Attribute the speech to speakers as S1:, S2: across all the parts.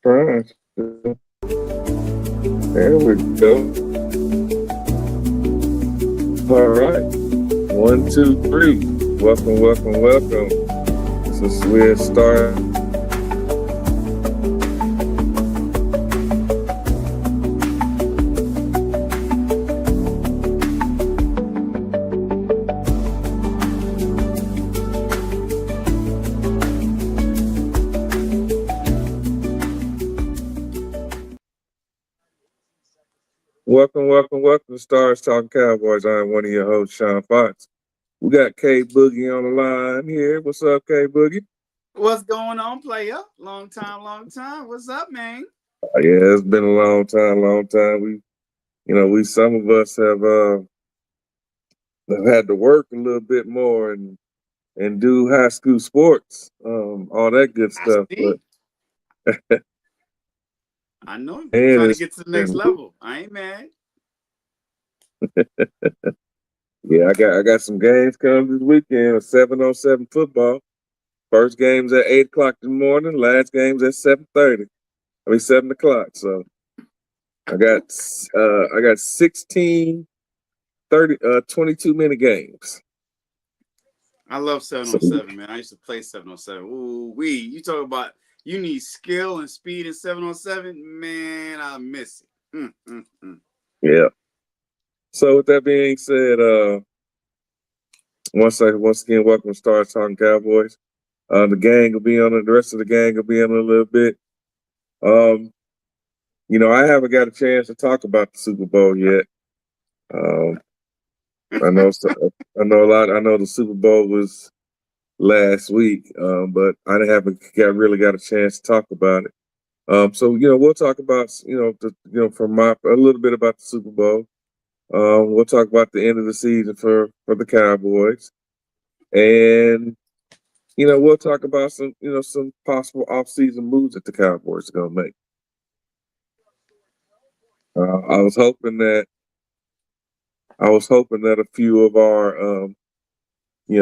S1: Trying. There we go. All right. One, two, three. Welcome, welcome, welcome. This is where it starts. Welcome, welcome, welcome to Stars Talking Cowboys. I'm one of your hosts, Sean Fox. We got K Boogie on the line here. What's up, K Boogie?
S2: What's going on, player? Long time, long time. What's up, man?
S1: Yeah, it's been a long time, long time. We some of us have had to work a little bit more and do high school sports, all that good
S2: I
S1: stuff.
S2: see.
S1: But
S2: I know you're
S1: and
S2: trying to
S1: it's
S2: get to the next
S1: been,
S2: level. I ain't mad.
S1: yeah, I got some games coming this weekend. 7-on-7 football. First game's at 8 o'clock in the morning. Last game's at 7:30. 7 o'clock. So I got 16, 30, 22-minute games.
S2: I love
S1: So
S2: 7-on-7, man. I used to play 7-on-7. Ooh, you talk about you need skill and speed in 7-on-7, man. I miss it.
S1: yeah. So with that being said, once again, welcome to Stars Talking Cowboys. The gang will be on it. The rest of the gang will be on it a little bit. I haven't got a chance to talk about the Super Bowl yet. I know, I know a lot. I know the Super Bowl was last week, but I haven't really got a chance to talk about it. So we'll talk about from a little bit about the Super Bowl. We'll talk about the end of the season for the Cowboys, and we'll talk about some possible off-season moves that the Cowboys are gonna make. I was hoping that a few of our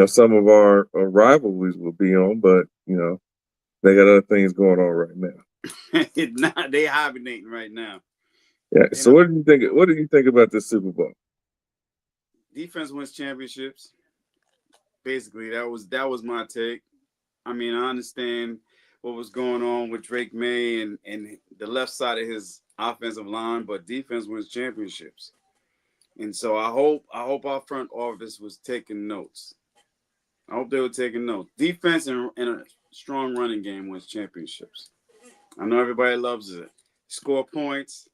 S1: some of our rivalries will be on, but they got other things going on right now.
S2: Nah, they hibernating right now.
S1: Yeah. So what do you think? What do you think about this Super Bowl?
S2: Defense wins championships. Basically, that was my take. I mean, I understand what was going on with Drake May and the left side of his offensive line, but defense wins championships. And so I hope our front office was taking notes. I hope they were taking notes. Defense and a strong running game wins championships. I know everybody loves it. Score points,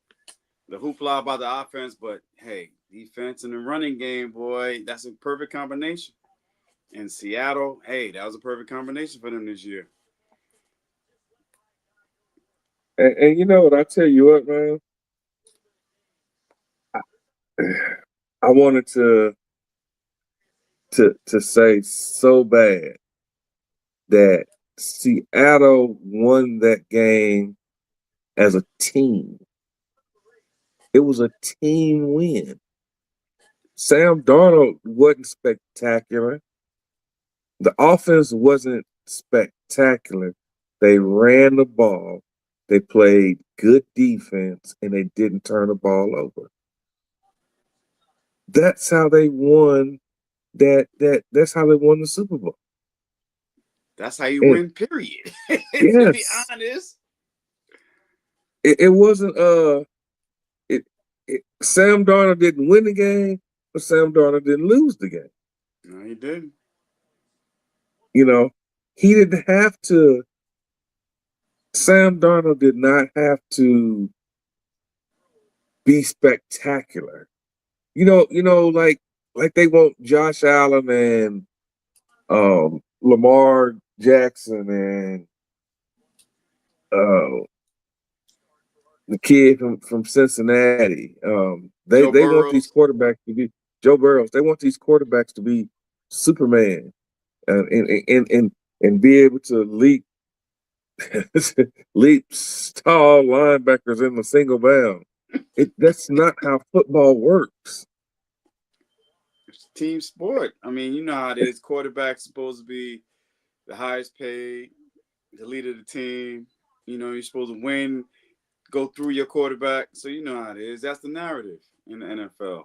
S2: the hoopla about the offense, but hey, defense and the running game, boy, that's a perfect combination. In Seattle, hey, that was a perfect combination for them this year.
S1: And you know what? I tell you what, man. I wanted to say so bad that Seattle won that game as a team. It was a team win. Sam Darnold wasn't spectacular. The offense wasn't spectacular. They ran the ball. They played good defense, and they didn't turn the ball over. That's how they won. That's how they won the Super Bowl.
S2: That's how you
S1: And
S2: win, period. To be
S1: yes,
S2: honest.
S1: it wasn't. Sam Darnold didn't win the game, but Sam Darnold didn't lose the game.
S2: No, he didn't.
S1: He didn't have to. Sam Darnold did not have to be spectacular. Like they want Josh Allen and Lamar Jackson and uh, the kid from Cincinnati.
S2: Joe
S1: They want these
S2: Burrows.
S1: quarterbacks to be Joe Burrows. They want these quarterbacks to be Superman and be able to leap tall linebackers in a single bound. That's not how football works.
S2: It's a team sport. I mean, you know how it is. Quarterback's supposed to be the highest paid, the leader of the team. You're supposed to win, go through your quarterback. So you know how it is. That's the narrative in the NFL.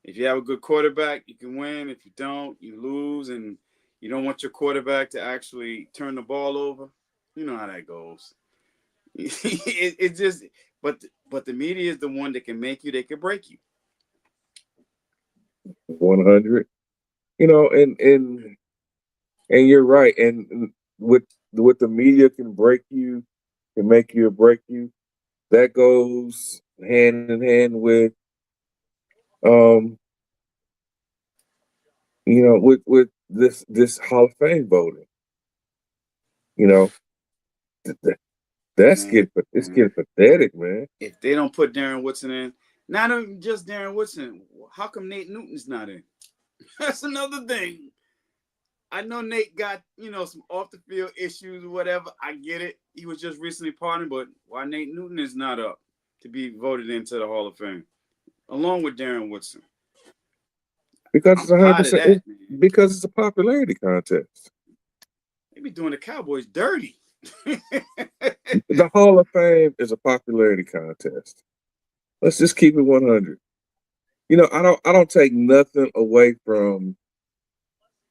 S2: If you have a good quarterback, you can win. If you don't, you lose, and you don't want your quarterback to actually turn the ball over. You know how that goes. It just, but the media is the one that can make you, they can break you.
S1: 100. And you're right. And with the media can break you, can make you or break you. That goes hand in hand with um with this Hall of Fame voting. You know, th- th- that's
S2: Man,
S1: it's getting pathetic, man.
S2: if they don't put Darren Woodson in, not even just Darren Woodson, how come Nate Newton's not in? That's another thing. I know Nate got, some off the field issues or whatever. I get it. He was just recently pardoned, but why Nate Newton is not up to be voted into the Hall of Fame, along with Darren Woodson?
S1: Because
S2: I'm
S1: it's 100
S2: tired of
S1: percent
S2: that, man.
S1: because it's a popularity contest.
S2: They be doing the Cowboys dirty.
S1: The Hall of Fame is a popularity contest. Let's just keep it 100. I don't take nothing away from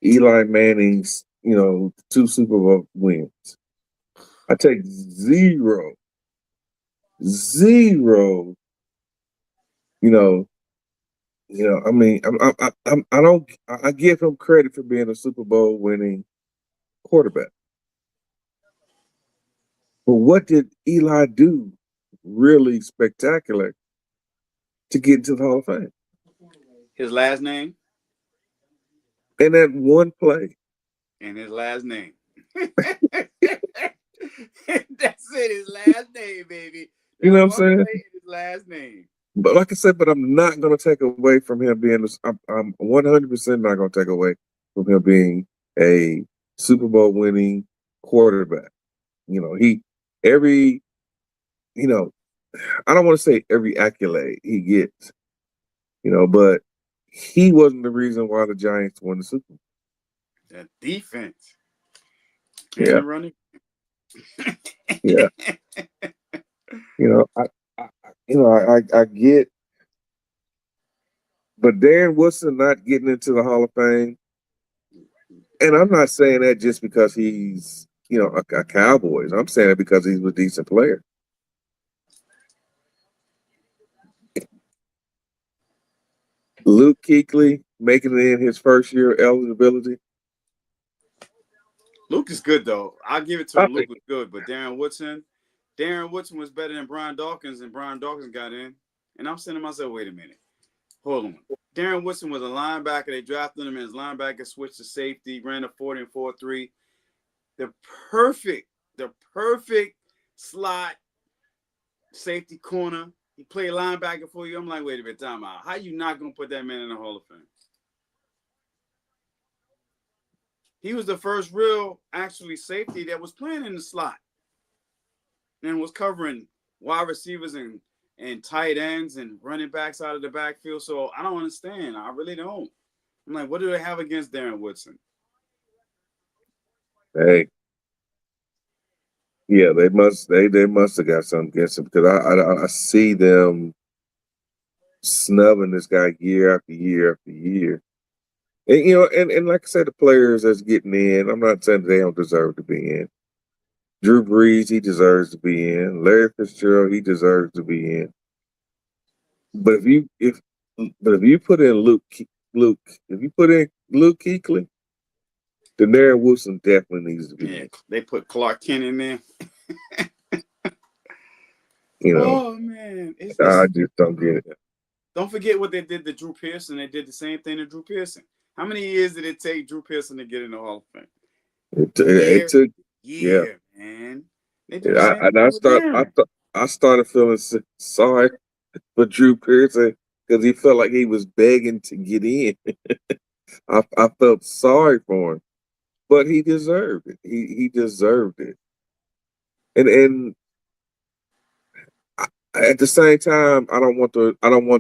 S1: Eli Manning's, two Super Bowl wins. I take zero, you know, I mean, I don't, I give him credit for being a Super Bowl winning quarterback. But what did Eli do really spectacular to get into the Hall of Fame?
S2: His last name
S1: And that one play.
S2: and his last name. That's it. His last name, baby.
S1: You know
S2: That
S1: what I'm
S2: one
S1: saying?
S2: play and his last name.
S1: But like I said, but I'm not going to take away from him being. I'm 100% not going to take away from him being a Super Bowl winning quarterback. He every you know I don't want to say every accolade he gets, but he wasn't the reason why the Giants won the Super Bowl.
S2: The defense and
S1: Yeah,
S2: the running.
S1: yeah. I get, but Darren Woodson not getting into the Hall of Fame. And I'm not saying that just because he's, a Cowboys. I'm saying it because he's a decent player. Luke Kuechly making it in his first year of eligibility.
S2: Luke is good though. I'll give it to
S1: I
S2: him. Luke
S1: think
S2: was good, but Darren Woodson was better than Brian Dawkins, and Brian Dawkins got in. And I'm saying to myself, wait a minute, hold on. Darren Woodson was a linebacker. They drafted him as linebacker, switched to safety, ran a 40 and 4.3. The perfect slot safety corner. He played linebacker for you. I'm like, wait a minute, time out. How you not gonna put that man in the Hall of Fame? He was the first real actually safety that was playing in the slot and was covering wide receivers and tight ends and running backs out of the backfield. So I don't understand. I really don't. I'm like, what do they have against Darren Woodson?
S1: hey, yeah, they must have got something against him because I see them snubbing this guy year after year after year. And and like I said, the players that's getting in, I'm not saying they don't deserve to be in. Drew Brees, he deserves to be in. Larry Fitzgerald, he deserves to be in. But if you put in Luke, if you put in Luke Kuechly, then Darren Wilson definitely needs to be
S2: Yeah,
S1: in.
S2: they put Clark Kent in there.
S1: You know,
S2: Oh man,
S1: I
S2: it's
S1: just don't get it.
S2: don't forget what they did to Drew Pearson. They did the same thing to Drew Pearson. How many years did it take Drew Pearson to get in the Hall of Fame?
S1: It
S2: Year,
S1: took, yeah.
S2: year, man. They do
S1: And
S2: the
S1: I
S2: same
S1: and
S2: thing with Darren.
S1: I started feeling sorry for Drew Pearson because he felt like he was begging to get in. I felt sorry for him, but he deserved it. He deserved it. And at the same time, I don't want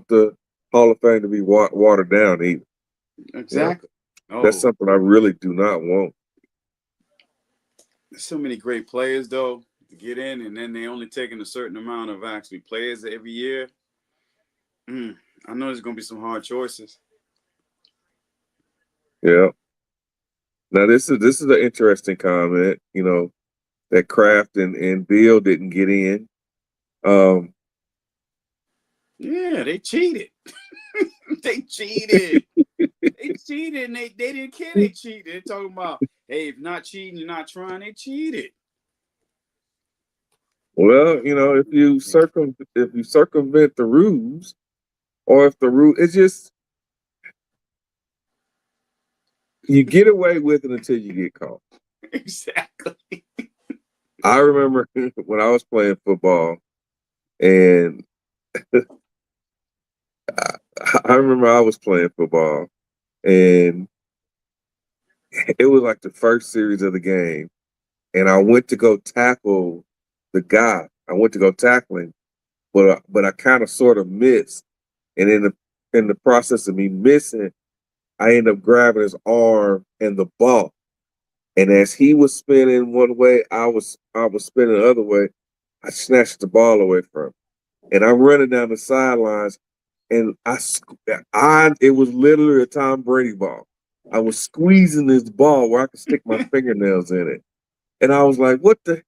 S1: the Hall of Fame to be watered down either. You know,
S2: Exactly.
S1: that's
S2: Oh,
S1: something I really do not want.
S2: there's so many great players though. to get in, and then they only taking a certain amount of actually players every year. I know there's gonna be some hard choices.
S1: Yeah. Now this is an interesting comment. That Kraft and Bill didn't get in. Um,
S2: Yeah, they cheated. They cheated. They cheated, and they didn't care. They cheated. They're talking about, hey, if not cheating, you're not trying. They cheated.
S1: well, if you circumvent the rules, or if the rule, it's just you get away with it until you get caught.
S2: Exactly.
S1: I remember when I was playing football, and I remember I was playing football, and it was like the first series of the game, and I went to go tackle the guy. I went to go tackle him, but I kind of sort of missed, and in the process of me missing, I ended up grabbing his arm and the ball. And as he was spinning one way, I was spinning the other way. I snatched the ball away from him, and I'm running down the sidelines, and it was literally a Tom Brady ball. I was squeezing this ball where I could stick my fingernails in it, and I was like, "What the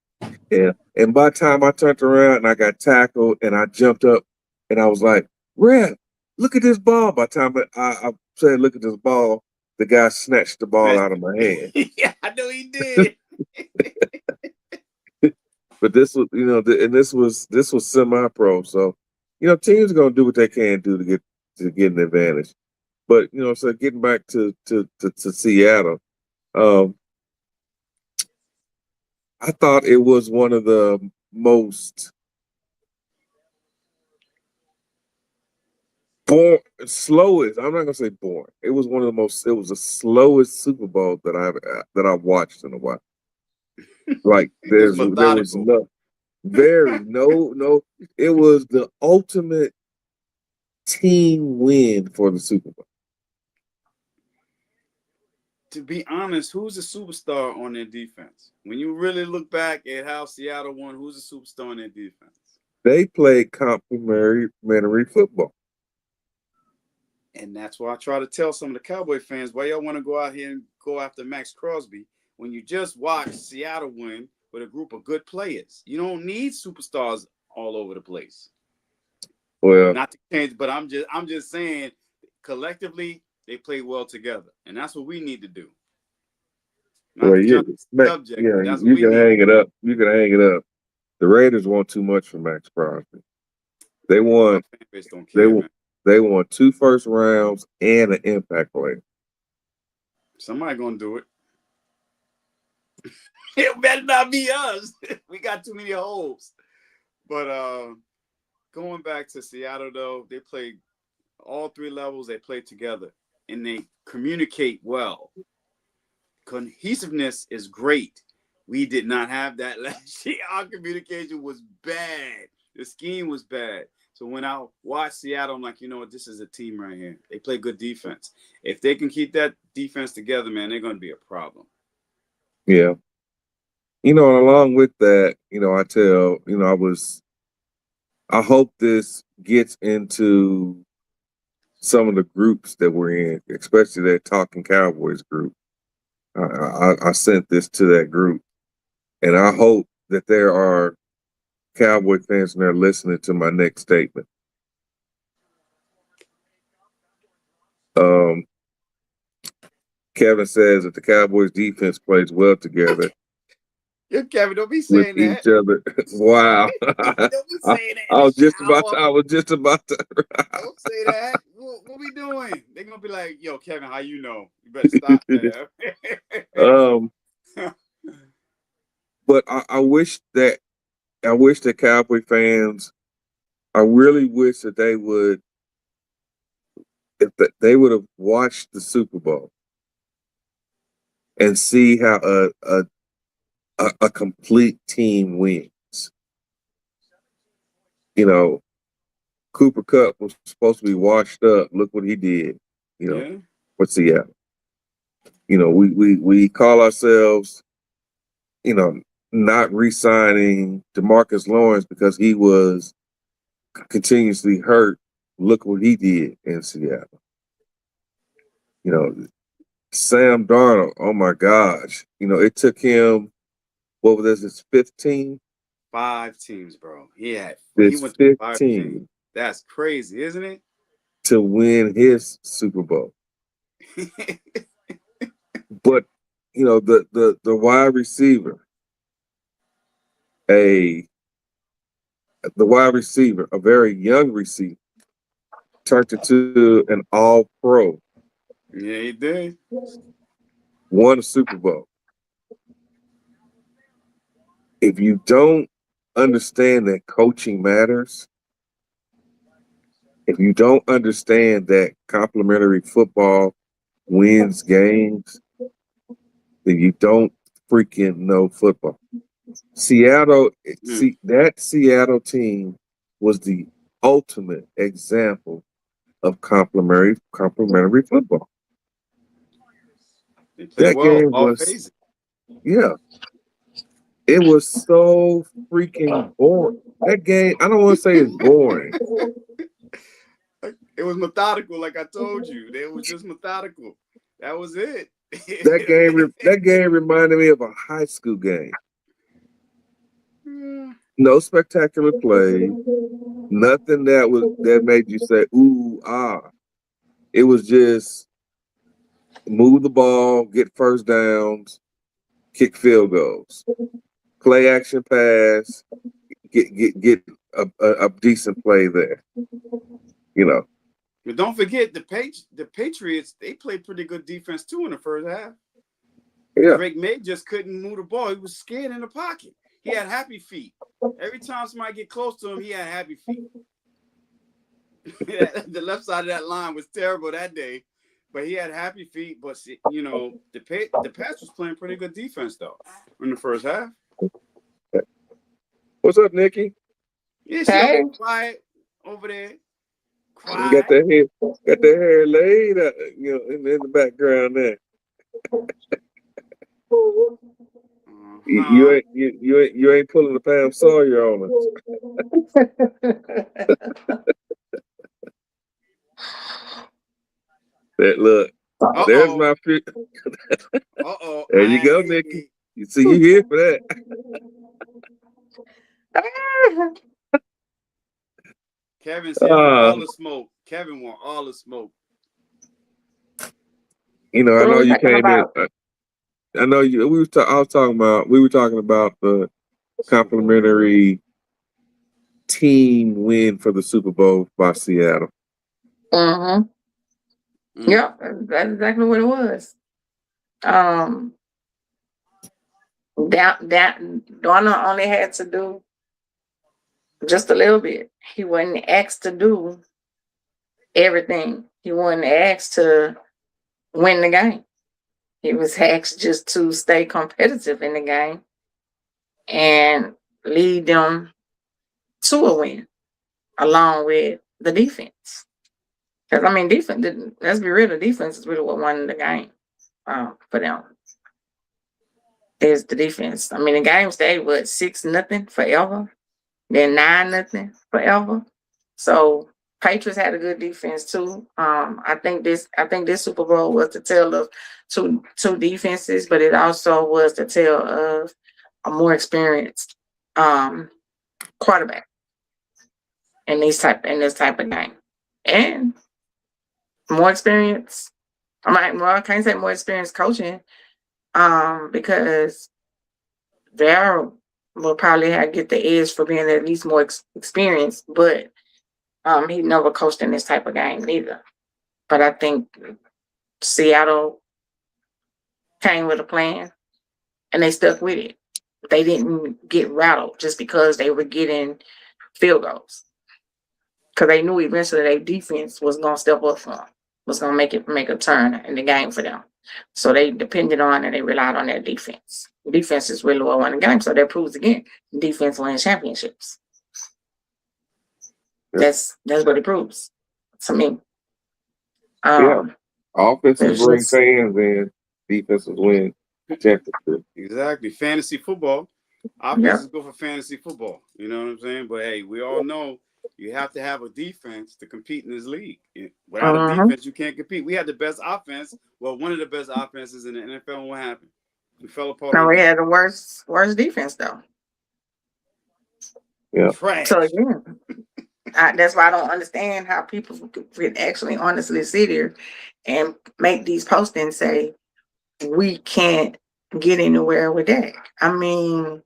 S1: hell?" And by the time I turned around and I got tackled, and I jumped up, and I was like, "Ref, look at this ball!" By the time I said, "Look at this ball," the guy snatched the ball out of my hand.
S2: Yeah, I know he did.
S1: But this was, this was semi-pro, so teams are gonna do what they can do to get an advantage. But so getting back to Seattle, um, I thought it was one of the most slowest. I'm not gonna say boring. It was one of the most. It was the slowest Super Bowl that I've watched in a while. Like
S2: It was
S1: there was
S2: methodical.
S1: no. It was the ultimate team win for the Super Bowl.
S2: To be honest, who's a superstar on their defense? When you really look back at how Seattle won, who's a superstar on their defense?
S1: They played complementary football.
S2: And that's why I try to tell some of the Cowboy fans why y'all want to go out here and go after Max Crosby when you just watched Seattle win with a group of good players. You don't need superstars all over the place.
S1: Well,
S2: Not to change, but I'm just saying collectively they play well together. And that's what we need to do. Not
S1: well,
S2: to jump the subject, but that's what
S1: you
S2: we
S1: can
S2: need to
S1: hang it
S2: do.
S1: up. You can hang it up. The Raiders want too much from Max Crosby. They
S2: Our
S1: won.
S2: fan base don't
S1: They
S2: care,
S1: won.
S2: man.
S1: They won 2 first rounds and an impact player.
S2: Somebody gonna do it. It better not be us. We got too many holes. But going back to Seattle though, they play all three levels, they play together and they communicate well. Cohesiveness is great. We did not have that last year. Our communication was bad. The scheme was bad. So when I watch Seattle, I'm like, you know what? This is a team right here. They play good defense. If they can keep that defense together, man, they're going to be a problem.
S1: Yeah. And along with that, I hope this gets into some of the groups that we're in, especially that Talking Cowboys group. I sent this to that group, and I hope that there are Cowboy fans in there listening to my next statement. Um, Kevin says that the Cowboys defense plays well together
S2: Yeah, Kevin, don't be
S1: with
S2: saying that.
S1: each other. Wow.
S2: Don't be
S1: I,
S2: saying that in
S1: I
S2: the
S1: was just about to,
S2: shower.
S1: I was just about to.
S2: Don't say that. What we doing? They're going to be like, yo, Kevin, how you know? You better stop that.
S1: um, but I wish that Cowboy fans, I really wish that they would, if they would have watched the Super Bowl and see how a complete team wins. Cooper Kupp was supposed to be washed up. Look what he did. You know,
S2: Yeah.
S1: for Seattle. We call ourselves, you know, not re-signing DeMarcus Lawrence because he was continuously hurt. Look what he did in Seattle. You know, Sam Darnold. Oh my gosh! You know, it took him. What was this? His 15?
S2: 5 teams, bro. He
S1: This
S2: went to 5 teams.
S1: 15
S2: That's crazy, isn't it?
S1: to win his Super Bowl. But you know, the wide receiver, a a very young receiver, turned into an All Pro,
S2: Yeah, he did.
S1: won a Super Bowl. If you don't understand that coaching matters, if you don't understand that complementary football wins games, then you don't freaking know football. Seattle, see that Seattle team was the ultimate example of complementary football.
S2: They play
S1: That
S2: well,
S1: game
S2: all
S1: was,
S2: phases.
S1: yeah, it was so freaking boring. That game, I don't want to say it's boring.
S2: It was methodical, like I told you. It was just methodical. That was it.
S1: That game reminded me of a high school game. No spectacular play, nothing that made you say ooh ah. It was just move the ball, get first downs, kick field goals, play action pass, get a decent play there. You know.
S2: But don't forget the Patriots. They played pretty good defense too in the first half.
S1: Yeah.
S2: Drake May just couldn't move the ball. He was scared in the pocket. He had happy feet. Every time somebody get close to him, he had happy feet. The left side of that line was terrible that day, but he had happy feet. But you know, the Pats was playing pretty good defense though in the first half.
S1: What's up, Nikki?
S2: Yeah, she okay, quiet over there.
S1: Quiet. Got that hair laid, you know, in the background there. You ain't pulling the Pam Sawyer on us. That look. Uh-oh. There's my fit. There you go, Nikki. You see, you here for that.
S2: Kevin's here for all the smoke. Kevin want all the smoke.
S1: You know, I know you came in. I know you. We were talking about the complimentary team win for the Super Bowl by Seattle.
S3: Yep, that's exactly what it was. Donna only had to do just a little bit. He wasn't asked to do everything. He wasn't asked to win the game. He was asked just to stay competitive in the game and lead them to a win, along with the defense. Because I mean, defense. Let's be real. The defense is really what won the game for them. Is the defense. I mean, the game stayed 6-0 forever, then 9-0 forever. So Patriots had a good defense too. I think this Super Bowl was the tale of two defenses, but it also was the tale of a more experienced quarterback in this type of game, and more experience. I can't say more experienced coaching, because Darryl will probably get the edge for being at least more experienced, but he never coached in this type of game either. But I think Seattle came with a plan and they stuck with it. They didn't get rattled just because they were getting field goals, because they knew eventually their defense was going to step up for them, was going to make a turn in the game for them. So they depended on and they relied on their defense. Defense is really what won the game. So that proves again, defense wins championships. That's what it proves to me.
S1: Offenses bring fans in, defenses win championships.
S2: Exactly. Fantasy football. Offense is good for fantasy football. You know what I'm saying? But hey, we all know you have to have a defense to compete in this league. Without a defense, you can't compete. We had the best offense. Well, one of the best offenses in the NFL. And what happened? We fell apart.
S3: No, we had the worst defense though.
S1: Yeah.
S2: Trash.
S3: So again, that's why I don't understand how people can actually honestly sit here and make these posts and say we can't get anywhere with that. I mean,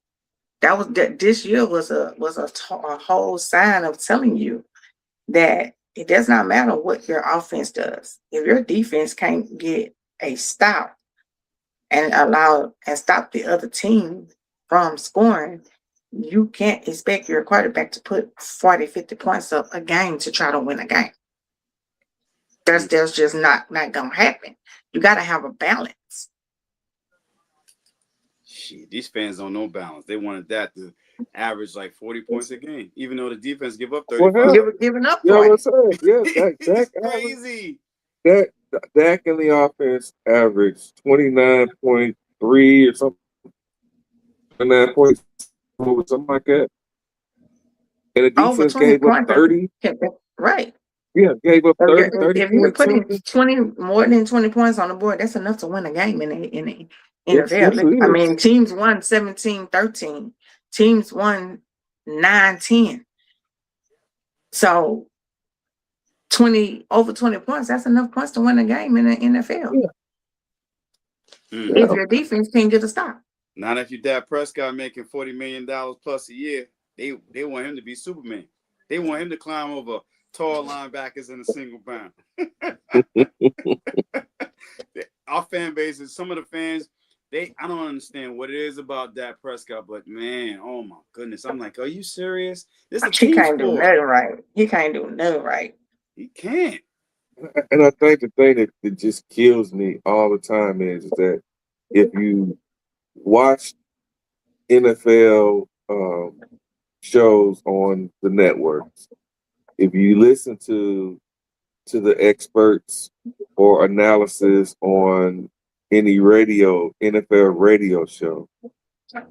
S3: this year was a whole sign of telling you that it does not matter what your offense does. If your defense can't get a stop and stop the other team from scoring, you can't expect your quarterback to put 40, 50 points up a game to try to win a game. That's just not gonna happen. You got to have a balance.
S2: Shit, these fans don't know balance. They wanted that to average like 40 points a game, even though the defense give up 35.
S3: Giving up 40.
S1: Yeah, what's up? Yeah,
S2: That's crazy.
S1: Dak in the offense averaged 29.3 or something. 29 points, something like that. And the defense gave up 30.
S3: Right.
S1: Yeah, gave up 30.
S3: If you're putting 20 more than 20 points on the board, that's enough to win a game in the NFL. I mean, teams won 17-13. Teams won 9-10. So over 20 points, that's enough points to win a game in the NFL.
S1: Yeah.
S3: If your defense can't get a stop.
S2: Not if you Dak Prescott making $40 million plus a year. They want him to be Superman. They want him to climb over tall linebackers in a single bound. Our fan base is some of the fans. I don't understand what it is about Dak Prescott, but man, oh my goodness, I'm like, are you serious? This is a team
S3: can't
S2: sport.
S3: do nothing right. He can't do nothing right.
S2: He can't.
S1: And I think the thing that just kills me all the time is that if you watch NFL shows on the networks, if you listen to the experts or analysis on any NFL radio show, I'm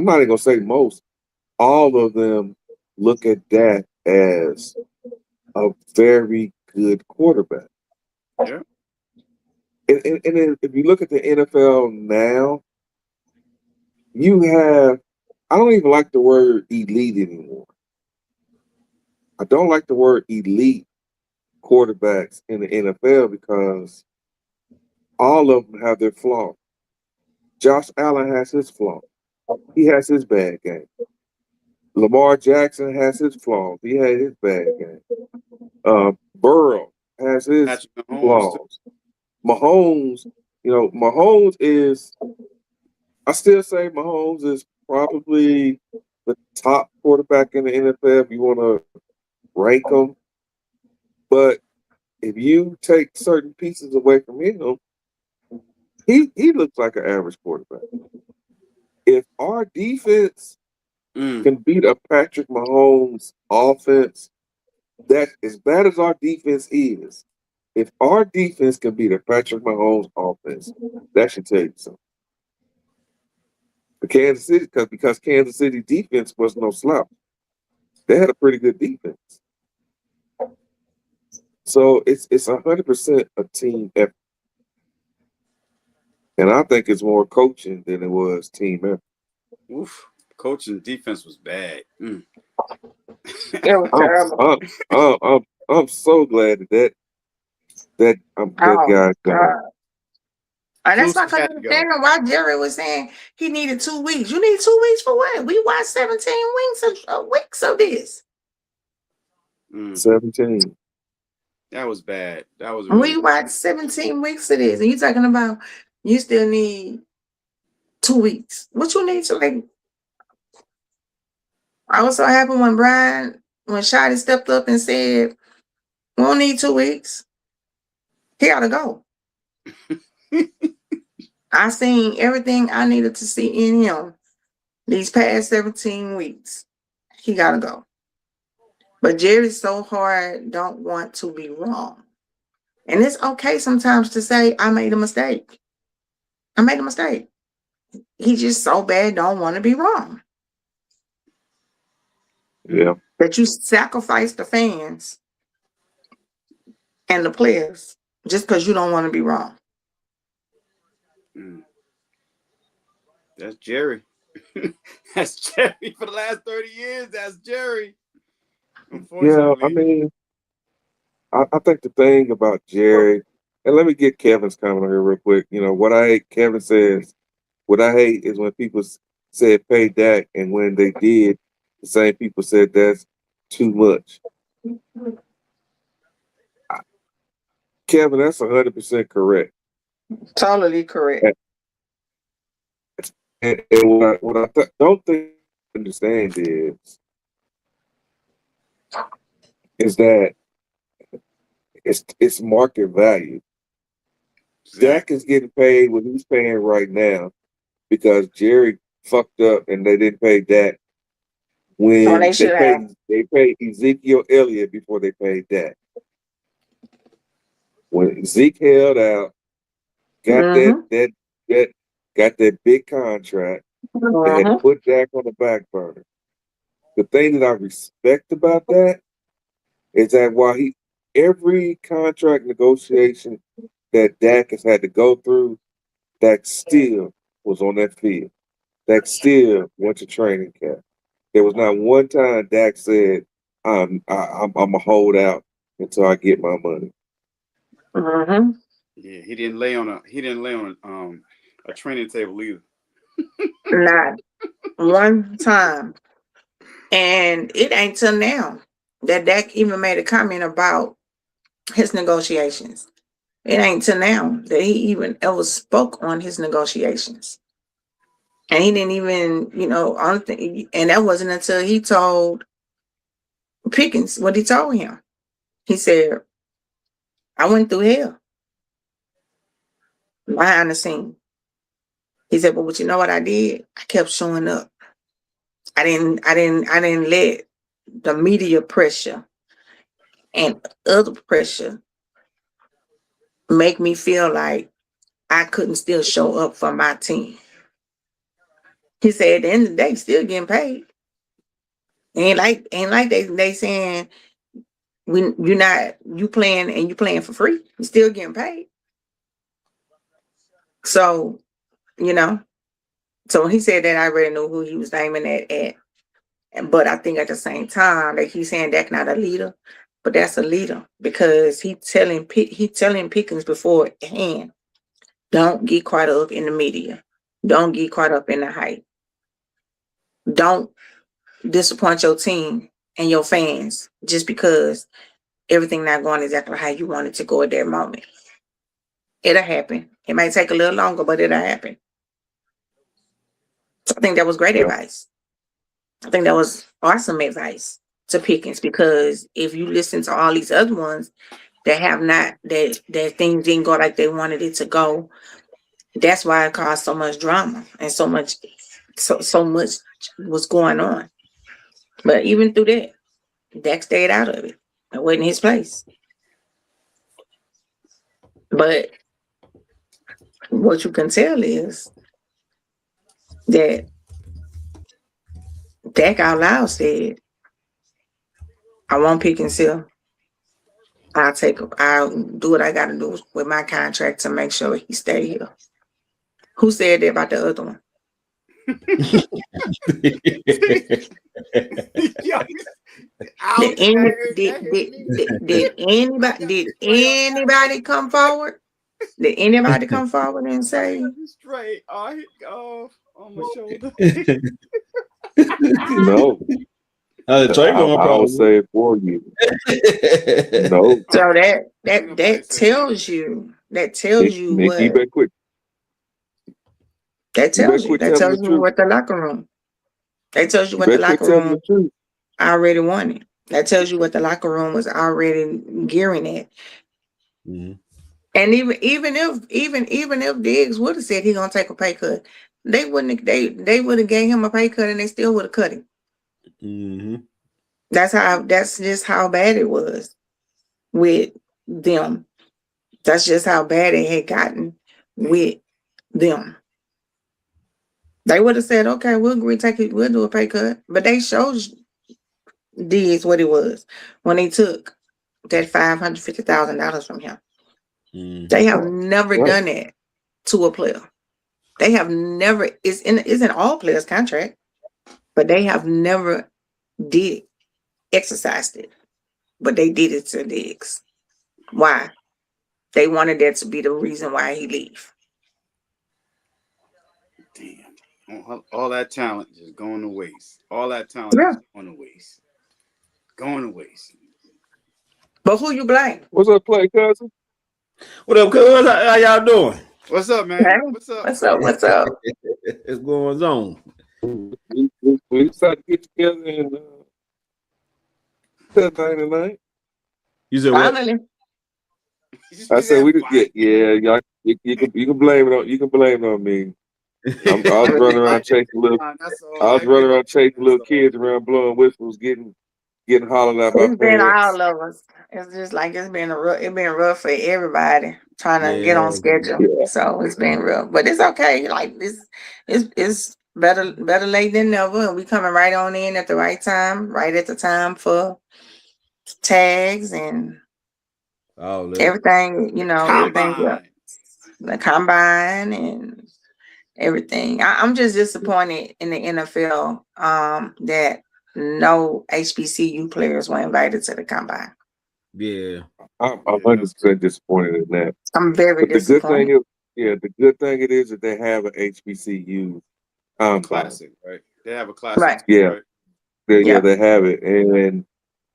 S1: not even gonna say most, all of them look at Dak as a very good quarterback.
S2: Yeah.
S1: And if you look at the NFL now, I don't even like the word elite anymore. I don't like the word elite quarterbacks in the NFL because all of them have their flaws. Josh Allen has his flaws. He has his bad game. Lamar Jackson has his flaws. He had his bad game. Burrow has his flaws. Mahomes, Mahomes is, I still say Mahomes is probably the top quarterback in the NFL if you want to rank him. But if you take certain pieces away from him, he looks like an average quarterback. If our defense can beat a Patrick Mahomes offense, that as bad as our defense is, if our defense can beat a Patrick Mahomes offense, that should tell you something. The Kansas City, because Kansas City defense was no slouch. They had a pretty good defense. So it's 100% a team effort. And I think it's more coaching than it was team effort.
S2: Oof. Coaching defense was bad.
S3: It was terrible.
S1: I'm so glad that guy's gone.
S3: And that's why I understand why Jerry was saying he needed 2 weeks. You need 2 weeks for what? We watched 17 weeks of this.
S1: 17.
S2: That was bad. That was
S3: we watched 17 weeks of this. And you're talking about you still need 2 weeks. What you need to like? I was so happy when Shotty stepped up and said, we don't need 2 weeks. He gotta go. I seen everything I needed to see in him these past 17 weeks. He gotta go. But Jerry's so hard, don't want to be wrong. And it's okay sometimes to say, I made a mistake. I made a mistake. he just so bad don't want to be wrong.
S1: Yeah.
S3: That you sacrifice the fans and the players just because you don't want to be wrong.
S2: That's Jerry. That's Jerry for the last 30 years. That's Jerry.
S1: Yeah, I
S2: Unfortunately.
S1: mean, I think the thing about Jerry, and let me get Kevin's comment here real quick. You know, what I hate, Kevin says, what I hate is when people said pay Dak, and when they did, the same people said that's too much. Kevin, that's 100% correct.
S3: Totally correct.
S1: And what I don't think you understand is that it's market value.
S2: Exactly.
S1: Dak is getting paid what he's paying right now because Jerry fucked up and they didn't pay Dak when
S3: they should have.
S1: they paid Ezekiel Elliott before they paid Dak. When Zeke held out, got got that big contract, they had to put Dak on the back burner. The thing that I respect about that is that while every contract negotiation that Dak has had to go through, Dak still was on that field. Dak still went to training camp. There was not one time Dak said, I'm a hold out until I get my money.
S2: Yeah, he didn't lay on a training table either.
S3: Not one time. And it ain't till now that Dak even made a comment about his negotiations. It ain't till now that he even ever spoke on his negotiations. And he didn't even, and that wasn't until he told Pickens what he told him. He said, I went through hell behind the scene. He said, but you know what I did? I kept showing up. I didn't let the media pressure and other pressure make me feel like I couldn't still show up for my team. He said at the end of the day, still getting paid. Ain't like they saying you playing for free. You still getting paid. So, so when he said that, I already knew who he was aiming at. But I think at the same time, like he's saying that's not a leader, but that's a leader because he telling Pickens beforehand, don't get caught up in the media. Don't get caught up in the hype. Don't disappoint your team and your fans just because everything not going exactly how you want it to go at that moment. It'll happen. It might take a little longer, but it'll happen. So I think that was great advice. I think that was awesome advice to Pickens because if you listen to all these other ones that have not that things didn't go like they wanted it to go, that's why it caused so much drama and so much was going on. But even through that, Dak stayed out of it. It wasn't his place. But what you can tell is that Dak out loud said, I won't pick and sell. I'll do what I gotta do with my contract to make sure he stay here. Who said that about the other one? Did anybody come forward? Did anybody come forward and say
S2: straight on my shoulder?
S1: No. I will say it for you. No.
S3: So that tells you
S1: Nikki,
S3: what
S1: quit.
S3: That tells you what the locker room. That tells you what the locker room already wanted. That tells you what the locker room was already gearing at. Mm-hmm. And even if Diggs would have said he gonna take a pay cut, they would have gave him a pay cut and they still would have cut him. Mm-hmm. That's just how bad it was with them. That's just how bad it had gotten with them. They would have said, "Okay, we'll agree, we'll do a pay cut." But they showed Diggs what it was when they took that $550,000 from him. They have never done that to a player. They have never. It's in all players' contract, but they have never exercised it. But they did it to Diggs. Why? They wanted that to be the reason why he leave.
S2: Damn. All that talent just going to waste. All that talent just going to waste. Going to waste.
S3: But who you blame?
S1: What's up, play cousin?
S4: What up, cuz? How y'all doing?
S2: What's up, man?
S3: Hey,
S2: What's up?
S3: What's up?
S4: What's going on?
S1: We decided to get together and tonight.
S4: You said what?
S3: Finally.
S1: I said we could y'all. You can blame it on me. I was running around chasing little kids around, blowing whistles, getting hollered at by
S3: It's been
S1: parents.
S3: all of us. It's just like it's been rough for everybody trying to get on schedule.
S1: Yeah.
S3: So it's been rough, but it's okay. Like it's better late than never, and we coming right on in at the right time, right at the time for tags and everything. You know, everything. The combine and everything. I'm just disappointed in the NFL that no HBCU players were invited to the combine.
S4: Yeah,
S1: I'm 100% disappointed in that.
S3: I'm very disappointed.
S1: The good thing it is that they have an HBCU
S2: classic, right? They have a classic,
S3: right?
S1: Yeah,
S2: right?
S1: They have it, and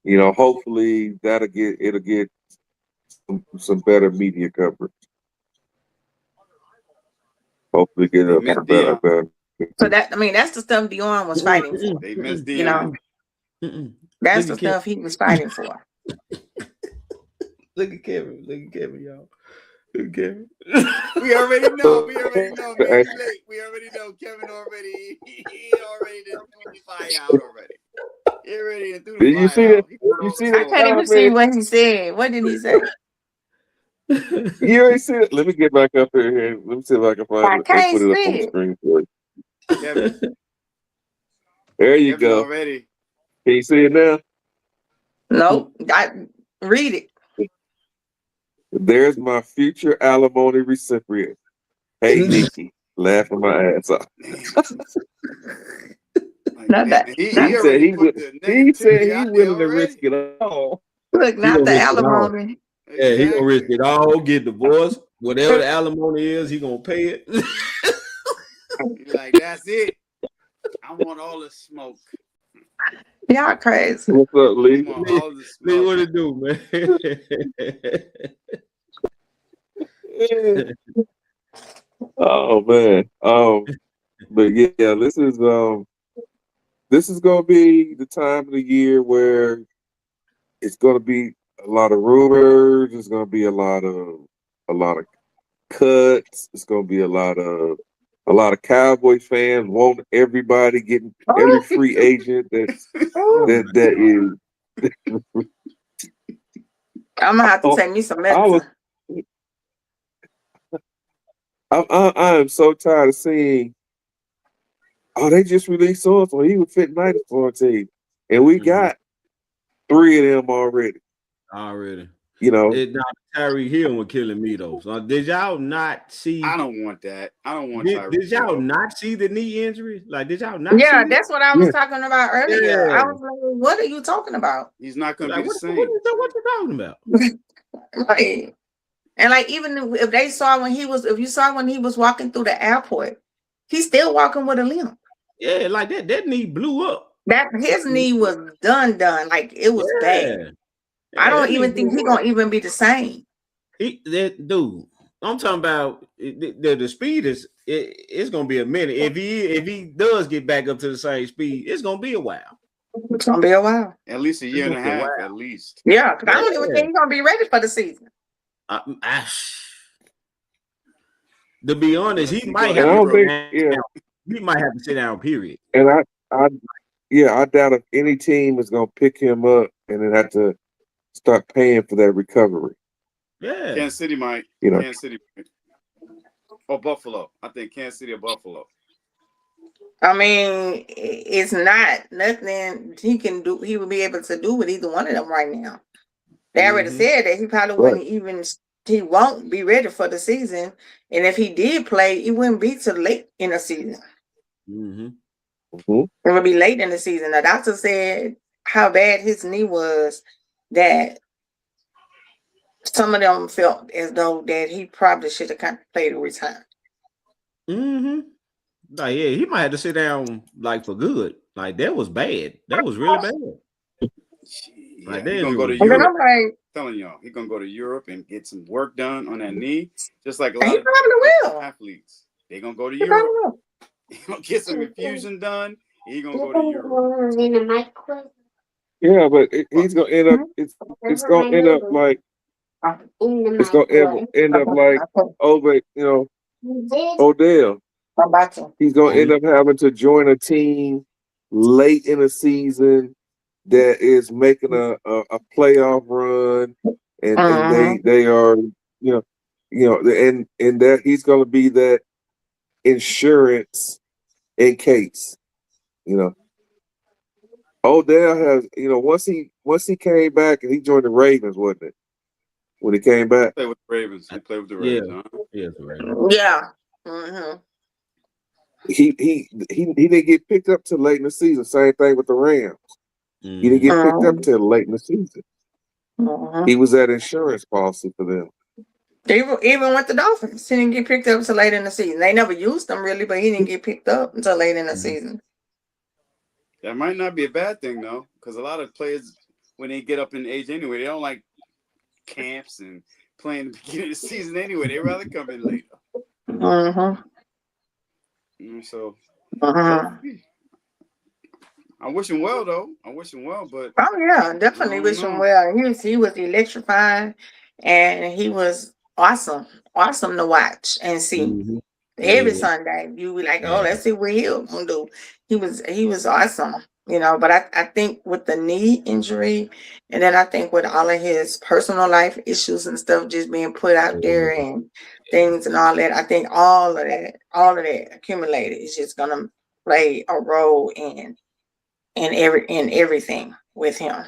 S1: you know, hopefully it'll get some better media coverage. Hopefully, get a better.
S3: So that's the stuff Dion was fighting for.
S2: They missed Dion.
S3: You know, that's the stuff he was fighting for.
S4: Look at Kevin, y'all. Look at Kevin.
S2: We already know. Man, late. We already know. Kevin already. He already did the fire out already. He already threw the fire
S1: Did you see
S2: out.
S1: that? You see that?
S3: I can't even see what he said. What did he say?
S1: You already see it. Let me get back up here. Let me see if I can find it. Put it up on the screen for you.
S2: Kevin.
S1: There you go.
S2: Already.
S1: Can you see it now?
S3: Nope. Read it.
S1: There's my future alimony recipient. Hey, Nikki, laughing my ass off. He said he willing to risk it all.
S3: Look, not the alimony.
S4: Yeah, he gonna risk it all, get divorced, whatever the alimony is, he gonna pay it.
S2: He's like, that's it. I want all the smoke.
S3: Y'all crazy.
S1: What's up, Lee?
S4: Lee, what it do, man?
S1: Oh man. But yeah, this is gonna be the time of the year where it's gonna be a lot of rumors. There's gonna be a lot of cuts. It's gonna be a lot of Cowboy fans want everybody getting every free agent that is.
S3: I'm gonna have to take me some medicine.
S1: I am so tired of seeing. Oh, they just released so he would fit nice for a team, and we got 3 of them already. You know,
S4: Tyreek Hill was killing me though. So did y'all not see?
S2: I don't want that. I don't want
S4: Tyreek. Did y'all not see the knee injury? Like, did y'all not?
S3: Yeah,
S4: see
S3: that's what I was talking about earlier.
S4: Yeah.
S3: I was like, "What are you talking about?"
S2: He's not going to be the same.
S4: What you talking about?
S3: Right. And like, even if you saw when he was walking through the airport, he's still walking with a limp.
S4: Yeah, like that knee blew up.
S3: His knee was done. Like it was bad. I don't even think he's gonna even be the same.
S4: Dude, I'm talking about the speed is it's gonna be a minute. If he does get back up to the same speed, it's gonna be a while.
S3: It's gonna be a while.
S2: At least a year and a half, at least.
S3: Yeah, because I don't even think he's gonna be ready for the season.
S4: To be honest, he might have to sit down. Period.
S1: And I doubt if any team is gonna pick him up and then have to start paying for that recovery.
S4: Yeah,
S2: Kansas City might.
S1: You know,
S2: Kansas City or Buffalo. I think Kansas City or Buffalo.
S3: I mean, it's not nothing he can do. He would be able to do with either one of them right now. They already said that he probably
S1: Right.
S3: wouldn't even. He won't be ready for the season, and if he did play, it wouldn't be till late in the season.
S1: Mm-hmm.
S3: It would be late in the season. The doctor said how bad his knee was that some of them felt as though that he probably should have contemplated retirement.
S4: Like, yeah, he might have to sit down like for good. Like that was bad. That was really bad.
S2: Yeah,
S4: Like
S2: he's
S4: that
S2: gonna go to
S3: And then
S2: Europe.
S3: I'm like,
S2: Telling y'all, he's gonna go to Europe and get some work done on that knee, just like a
S3: and
S2: lot
S3: he
S2: of
S3: probably will.
S2: athletes. They're gonna go to
S3: He probably
S2: Europe.
S3: will.
S2: He's gonna get some infusion done. He's gonna go to Europe.
S1: Yeah, but he's gonna end up. It's gonna end up like it's gonna end up like over. Odell.
S3: I'm about to.
S1: He's gonna end up having to join a team late in the season that is making a playoff run, and they are and that he's gonna be that insurance in case. Odell has once he came back and he joined the Ravens, wasn't it? When he came back,
S2: Play with the Ravens. He played with the Ravens, huh?
S4: Yeah, the Ravens.
S3: Yeah.
S1: he didn't get picked up till late in the season. Same thing with the Rams. He didn't get picked up till late in the season. He was that insurance policy for them.
S3: Even with the Dolphins, he didn't get picked up until late in the season. They never used him really, but he didn't get picked up until late in the season.
S2: That might not be a bad thing though, because a lot of players, when they get up in age anyway, they don't like camps and playing the beginning of the season anyway. They rather come in later. So I wish him well though. I wish him well, but
S3: oh yeah, definitely wish him well. He was electrifying, and he was awesome to watch and see. Every Sunday, you be like, oh, let's see what he'll do. He was awesome, But I think with the knee injury, and then I think with all of his personal life issues and stuff just being put out there and things and all that, I think all of that accumulated is just gonna play a role in everything with him,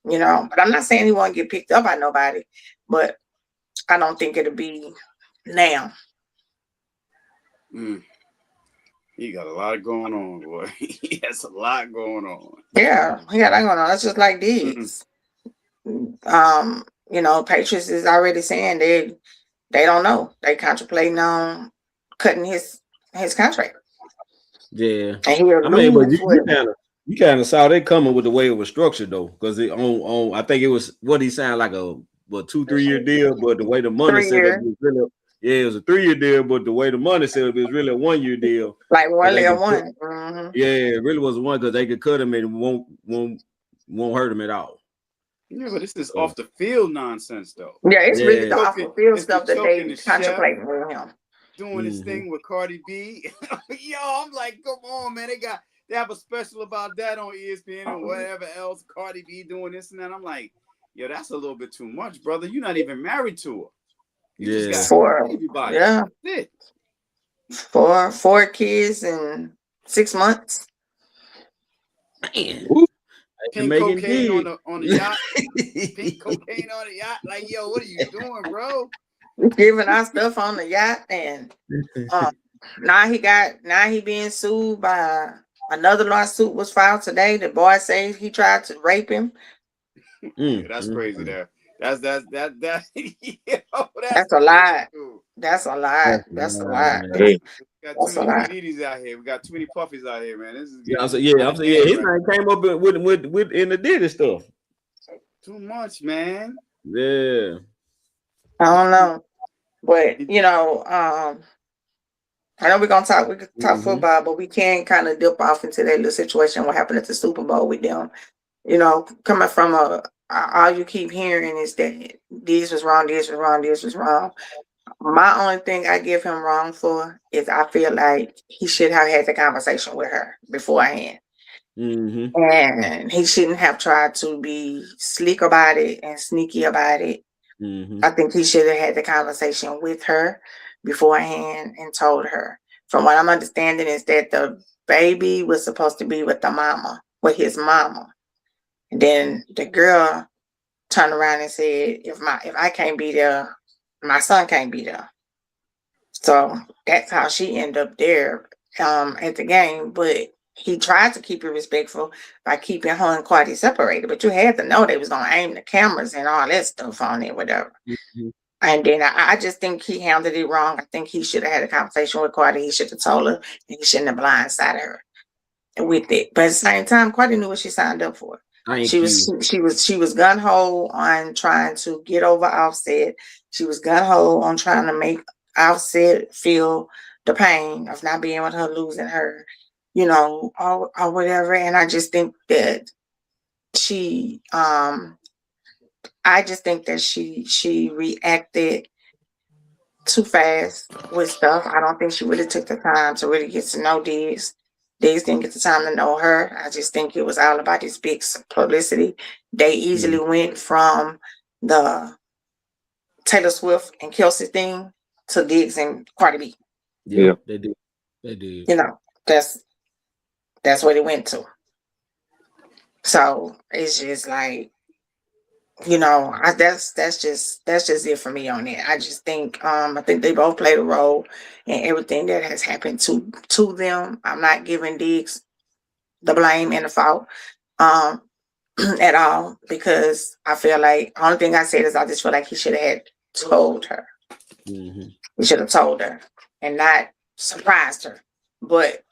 S3: But I'm not saying he won't get picked up by nobody, but I don't think it'll be now.
S2: He got a lot going on, boy. He has a lot going on.
S3: Yeah, he got that going on. That's just like Diggs. Patriots is already saying they don't know. They contemplating on cutting his contract.
S4: Yeah,
S3: and
S4: but you kind of saw that coming with the way it was structured though, because I think it was what he signed like a 2-3 year deal, but the way the money set up was really. Yeah, it was a 3 year deal, but the way the money set up, it was really a 1 year deal.
S3: Like one.
S4: Yeah, it really was one because they could cut him and it won't hurt him at all.
S2: Yeah, but this is off the field nonsense, though.
S3: Yeah, it's really the off the field stuff that they contemplating with him.
S2: Doing this thing with Cardi B. Yo, I'm like, come on, man. They have a special about that on ESPN and whatever else. Cardi B doing this and that. I'm like, yo, that's a little bit too much, brother. You're not even married to her. You just got everybody.
S3: Yeah. For 4 kids in 6 months.
S2: Man. Pink cocaine on the yacht. Pink cocaine on the yacht. Like, yo, what are you doing, bro?
S3: Giving our stuff on the yacht, and now he being sued by another lawsuit was filed today. The boy says he tried to rape him.
S2: Yeah, that's crazy there. That's a
S3: lot. That's a lot. That's a lot.
S2: We got too many Diddy's out here. We got too many Puffies out here, man. This is
S4: I'm saying, his name came up with in the Diddy stuff.
S2: Too much, man.
S4: Yeah.
S3: I don't know. But I know we can talk football, but we can kind of dip off into that little situation what happened at the Super Bowl with them. Coming from all you keep hearing is that this was wrong. My only thing I give him wrong for is I feel like he should have had the conversation with her beforehand. And he shouldn't have tried to be slick about it and sneaky about it. I think he should have had the conversation with her beforehand and told her. From what I'm understanding is that the baby was supposed to be with his mama. And then the girl turned around and said, if I can't be there, my son can't be there. So that's how she ended up there at the game. But he tried to keep it respectful by keeping her and Cardi separated. But you had to know they was gonna aim the cameras and all that stuff on it, whatever.
S4: Mm-hmm.
S3: And then I just think he handled it wrong. I think he should have had a conversation with Cardi. He should have told her, and he shouldn't have blindsided her with it. But at the same time, Cardi knew what she signed up for. She was gun ho on trying to get over Offset. She was gun ho on trying to make Offset feel the pain of not being with her, losing her, or whatever. And I just think that she reacted too fast with stuff. I don't think she really took the time to really get to know Diggs. Diggs didn't get the time to know her. I just think it was all about this big publicity. They easily went from the Taylor Swift and Kelsey thing to Diggs and Cardi B.
S4: Yeah, they did.
S3: That's what it went to. So it's just like, that's just it for me on it. I just think I think they both played a role in everything that has happened to them. I'm not giving Diggs the blame and the fault at all, because I feel like the only thing I said is I just feel like he should have told her.
S4: Mm-hmm.
S3: He should have told her and not surprised her. But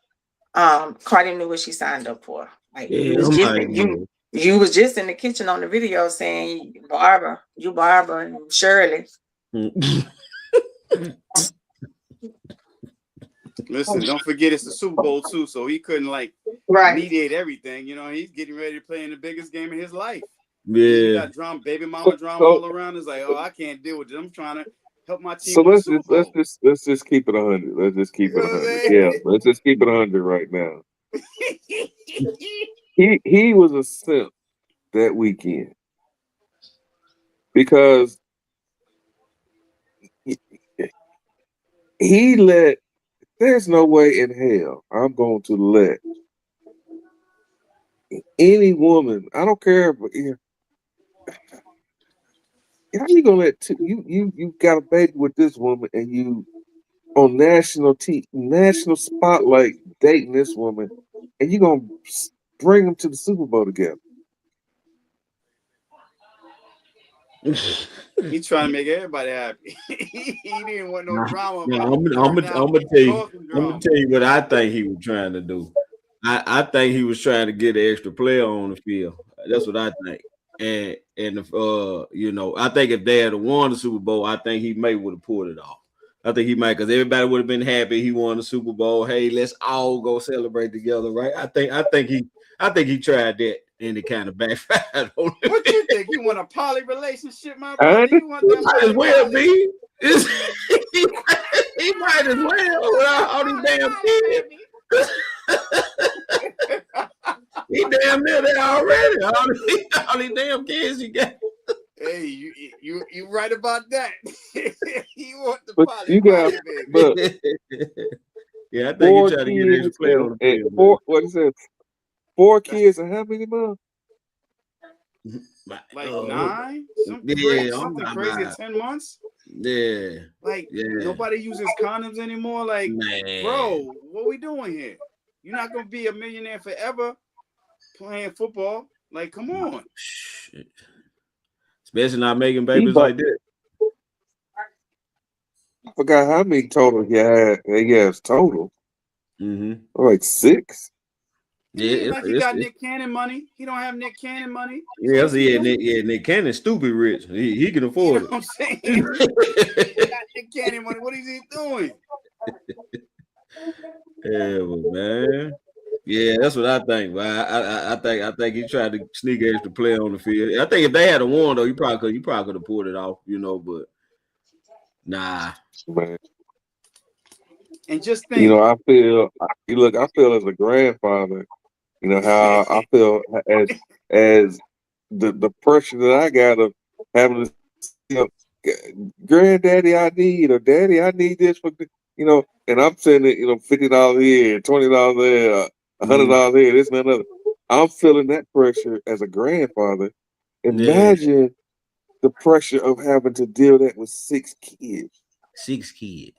S3: Cardi knew what she signed up for. Like you was just in the kitchen on the video saying Barbara and Shirley.
S2: Listen, don't forget it's the Super Bowl too, so he couldn't mediate everything. He's getting ready to play in the biggest game of his life.
S4: Yeah,
S2: he got drama, baby mama drama all around. It's like, I can't deal with it. I'm trying to help my team.
S1: So let's just keep it 100. Let's just keep it 100. Yeah, let's just keep it 100 right now. He was a simp that weekend because he let. There's no way in hell I'm going to let any woman. I don't care. How you gonna let you got a baby with this woman and you on national spotlight dating this woman and you gonna bring them to the Super Bowl together?
S2: He's trying to make everybody happy. He didn't want no drama.
S4: I'm gonna tell you what I think he was trying to do. I think he was trying to get an extra player on the field. That's what I think. And I think if they had won the Super Bowl, I think he may would have pulled it off. I think he might, because everybody would have been happy he won the Super Bowl. Hey, let's all go celebrate together, right? I think he tried that and it kind of backfired on him.
S2: What you think? You want a poly relationship, my brother? You want that
S4: might as well be. He might as well. All these damn kids. He damn near there already. All these damn kids he got.
S2: Hey, you right about that. You want the poly,
S1: you got,
S2: baby.
S4: Yeah, I think he tried to get extra play on the field.
S1: What is it? 4 kids and how many months?
S2: Like 9? Something crazy at 10 months?
S4: Yeah.
S2: Nobody uses condoms anymore. Like, bro, what we doing here? You're not gonna be a millionaire forever playing football. Like, come on.
S4: Shit. Especially not making babies like that.
S1: I forgot how many total he has total.
S4: Mm-hmm.
S1: Like 6.
S2: Yeah, he got Nick Cannon money. He don't have Nick Cannon money.
S4: Nick Cannon stupid rich. He can afford it.
S2: I'm saying? He got Nick Cannon money. What is he doing?
S4: Yeah, but man. Yeah, that's what I think. But I think he tried to sneak extra play on the field. I think if they had won though, you probably could have pulled it off, but nah. Man.
S2: And just think,
S1: I feel as a grandfather, how I feel as the pressure that I got of having to, granddaddy, I need, or daddy, I need this for. and I'm sending it, $50 here, $20 there, $100 here, this and another. I'm feeling that pressure as a grandfather. Imagine the pressure of having to deal that with 6 kids.
S4: 6 kids.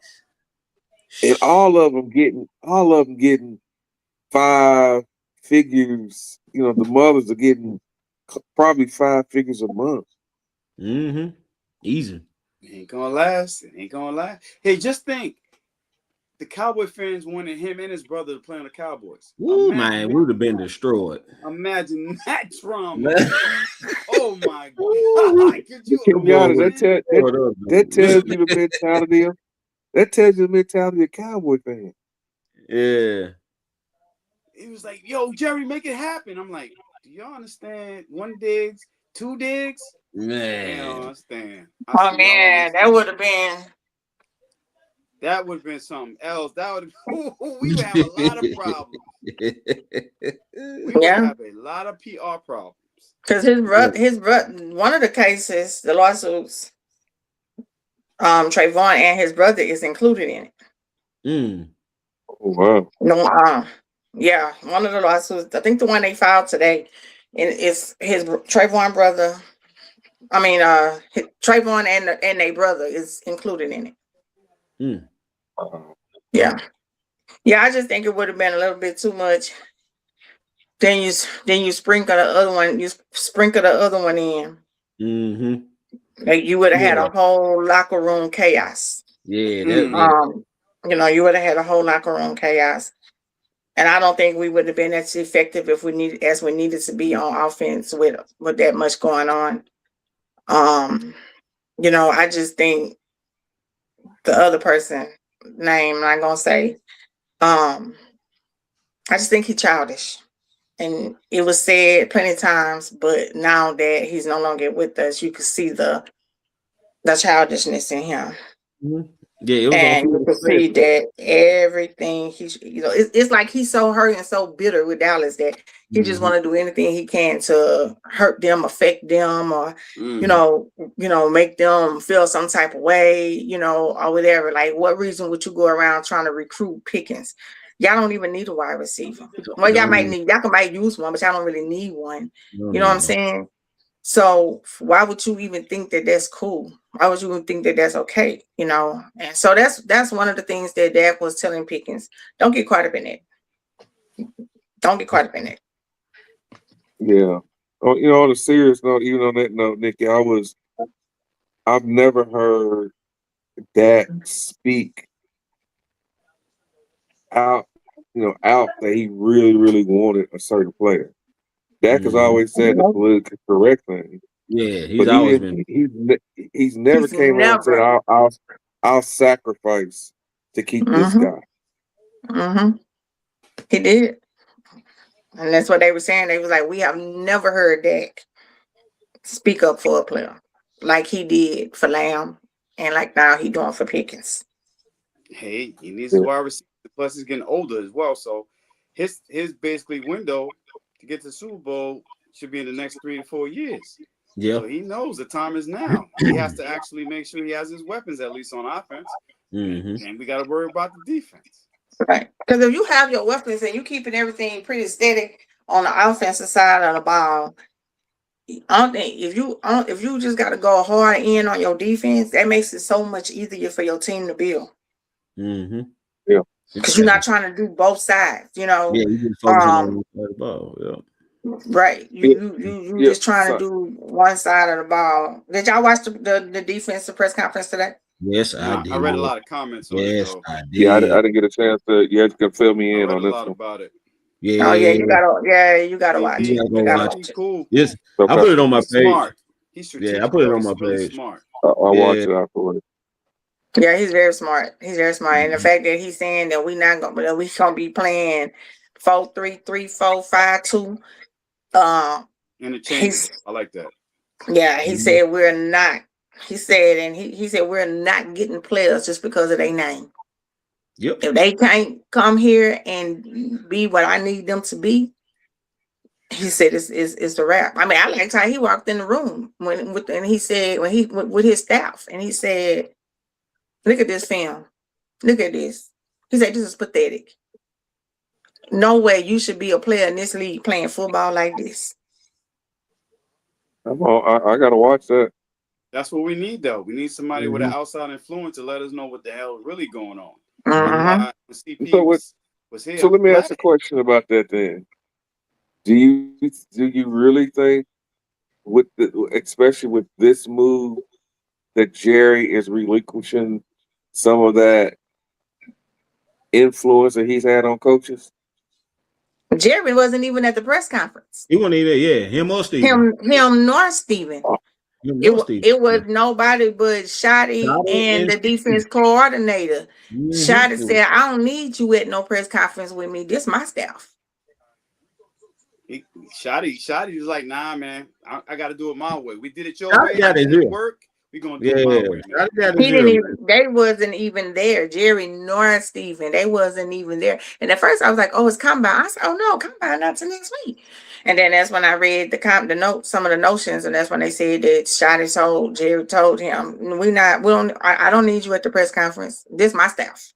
S1: And all of them getting 5 figures. The mothers are getting probably 5 figures a month.
S4: Mm-hmm. Easy.
S2: It ain't gonna last. It ain't gonna last. Hey, just think. The Cowboy fans wanted him and his brother to play on the Cowboys.
S4: Ooh, man, we would have been destroyed.
S2: Imagine that drama. Oh my God! Could you imagine?
S1: That tells you the mentality of the Cowboy fan.
S4: Yeah.
S2: He was like, "Yo, Jerry, make it happen." I'm like, "Do y'all understand? 1 digs, 2 digs,
S4: man.
S2: I don't understand."
S3: Oh man, that would have been.
S2: That would have been something else. That would we would have a lot of problems. We would have a lot of PR problems.
S3: Because his brother, one of the cases, the lawsuits, Trayvon and his brother is included in it.
S1: Oh, wow.
S3: No, yeah, one of the lawsuits. I think the one they filed today, and it's his Trayvon brother. I mean, Trayvon and their brother is included in it. Yeah. I just think it would have been a little bit too much. Then you sprinkle the other one. You sprinkle the other one in.
S4: Mm-hmm.
S3: Like you would have had a whole locker room chaos.
S4: Yeah.
S3: You would have had a whole locker room chaos, and I don't think we would have been as effective if we needed to be on offense with that much going on. I just think the other person name I'm not gonna say. I just think he's childish. And it was said plenty of times, but now that he's no longer with us, you can see the childishness in him.
S4: Yeah, it was
S3: and you can see that everything it's like he's so hurt and so bitter with Dallas that he just want to do anything he can to hurt them, affect them, or make them feel some type of way, or whatever. Like, what reason would you go around trying to recruit Pickens? Y'all don't even need a wide receiver. Well, y'all might use one, but y'all don't really need one. You know what I'm saying? So why would you even think that that's cool? Why would you even think that that's okay? And so that's one of the things that Dak was telling Pickens. Don't get caught up in it. Don't get caught up in it.
S1: Yeah. Oh, on a serious note, even on that note, Nikki, I've never heard Dak speak out that he really, really wanted a certain player. Dak has always said the politically correct thing.
S4: Yeah, he's
S1: never came out and said, I'll sacrifice to keep this guy.
S3: He did. And that's what they were saying. They was like, we have never heard Dak speak up for a player like he did for Lamb, and like now he doing for Pickens.
S2: Hey, he needs his wide receiver. Plus, he's getting older as well. So his basically window to get to the Super Bowl should be in the next 3 to 4 years.
S4: Yeah.
S2: So he knows the time is now. He has to actually make sure he has his weapons at least on offense. And we got to worry about the defense.
S3: Right. Because if you have your weapons and you keeping everything pretty steady on the offensive side of the ball, I don't think if you just got to go hard in on your defense, that makes it so much easier for your team to build.
S1: Yeah.
S3: Because you're not trying to do both sides,
S4: Yeah, you just focusing on one side of the ball. Yeah.
S3: Right. You just trying to do one side of the ball. Did y'all watch the defensive press conference today?
S4: Yes, I did.
S2: I read a lot of comments on it, though.
S4: I did.
S1: Yeah, I didn't get a chance to. You can fill me in on this
S2: one.
S1: About it.
S4: Yeah.
S3: Oh yeah, you gotta watch it.
S4: You gotta watch
S2: it. Cool.
S4: Yes, okay. I put it on my page.
S2: Smart.
S4: Yeah, I put it on my page.
S2: Smart.
S1: I'll watch it afterwards.
S3: Yeah, he's very smart. And the fact that he's saying that we gonna be playing 4-3-3, 4-5-2.
S2: Interchangeable. I like that.
S3: Yeah, he said we're not. He said we're not getting players just because of their name.
S4: Yep.
S3: If they can't come here and be what I need them to be, he said it's a wrap. I mean, I liked how he walked in the room with his staff, and he said, "Look at this film. Look at this. He said, this is pathetic. No way you should be a player in this league playing football like this.
S1: I gotta watch that.
S2: That's what we need, though. We need somebody with an outside influence to let us know what the hell is really going on.
S3: Uh-huh.
S2: CP
S1: So
S2: was here.
S1: So let me ask a question about that then. Do you really think especially with this move that Jerry is relinquishing some of that influence that he's had on coaches?
S3: Jerry wasn't even at the press conference.
S4: He wasn't even, yeah, him or Steven.
S3: Him nor Steven. It was nobody but Shotty and the defense coordinator. Shotty said, I don't need you at no press conference with me. This my staff.
S2: Shotty was like, nah, man, I got to do it my way. We did it your way. It didn't work. We're going to do it my way, man.
S3: He didn't even, they wasn't even there. Jerry nor Steven. They wasn't even there. And at first I was like, oh, it's Combine. I said, oh no, Combine not till next week. And then that's when I read the notes, some of the notions, and that's when they said that Jerry told him, I don't need you at the press conference. This my staff.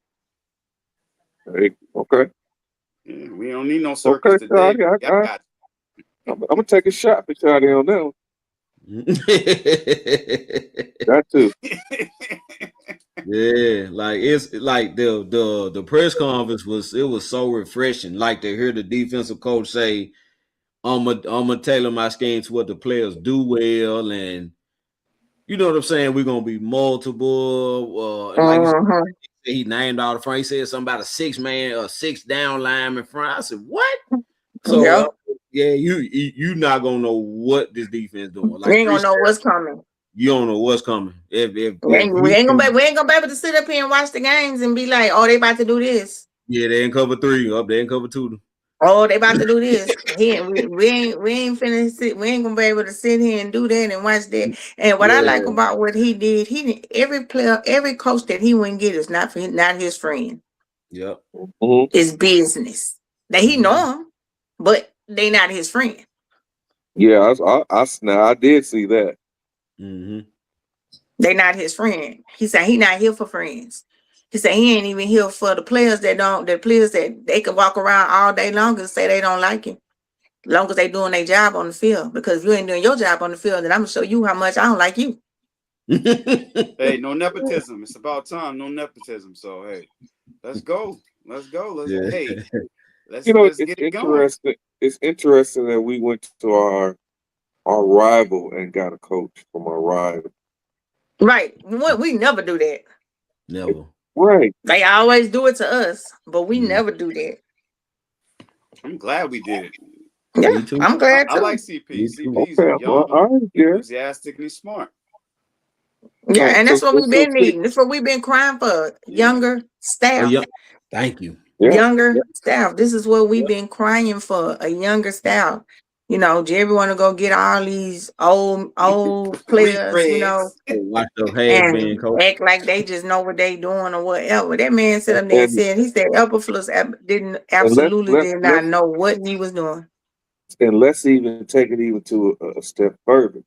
S1: Hey, okay.
S2: Yeah, we don't need no circus today.
S1: I'm gonna take a shot for Shotty on that one. That too.
S4: Yeah, like it's like the press conference was so refreshing. Like to hear the defensive coach say, I'm gonna tailor my scheme to what the players do well, and you know what I'm saying. We're gonna be multiple. Like he named all the front. He said something about a 6-man or 6 down lineman front. I said, what? So you not gonna know what this defense doing. Like
S3: you ain't gonna know what's coming.
S4: You don't know what's coming.
S3: We ain't gonna be able to sit up here and watch the games and be like, oh, they about to do this.
S4: Yeah, they in cover 3. Up they in cover 2.
S3: Oh, they about to do this. we ain't finished. We ain't gonna be able to sit here and do that and watch that. And what I like about what he did, every coach that he wouldn't get is not his friend.
S4: Yep,
S3: it's business. That he know him, but they not his friend.
S1: Yeah, I did see that.
S3: They not his friend. He said he not here for friends. He said he ain't even here for the players that they can walk around all day long and say they don't like him. As long as they doing their job on the field. Because if you ain't doing your job on the field, then I'm gonna show you how much I don't like you.
S2: Hey, no nepotism. It's about time. No nepotism. So hey, let's go. Let's get it going.
S1: It's interesting that we went to our rival and got a coach from our rival.
S3: Right. We never do that.
S4: Never.
S1: Right.
S3: They always do it to us, but we never do that.
S2: I'm glad we did it.
S3: Yeah, I'm glad too.
S2: I like CP. CP's young, enthusiastic, and he's smart.
S3: Yeah, and that's what we've been needing. That's what we've been crying for. Younger staff.
S4: Thank you.
S3: Younger staff. This is what we've been crying for, a younger staff. You know, Jerry want to go get all these old players, you know, and act like they just know what they doing or whatever. That man said up there and said, he said Elperflus did not know what he was doing.
S1: And let's even take it even to a step further.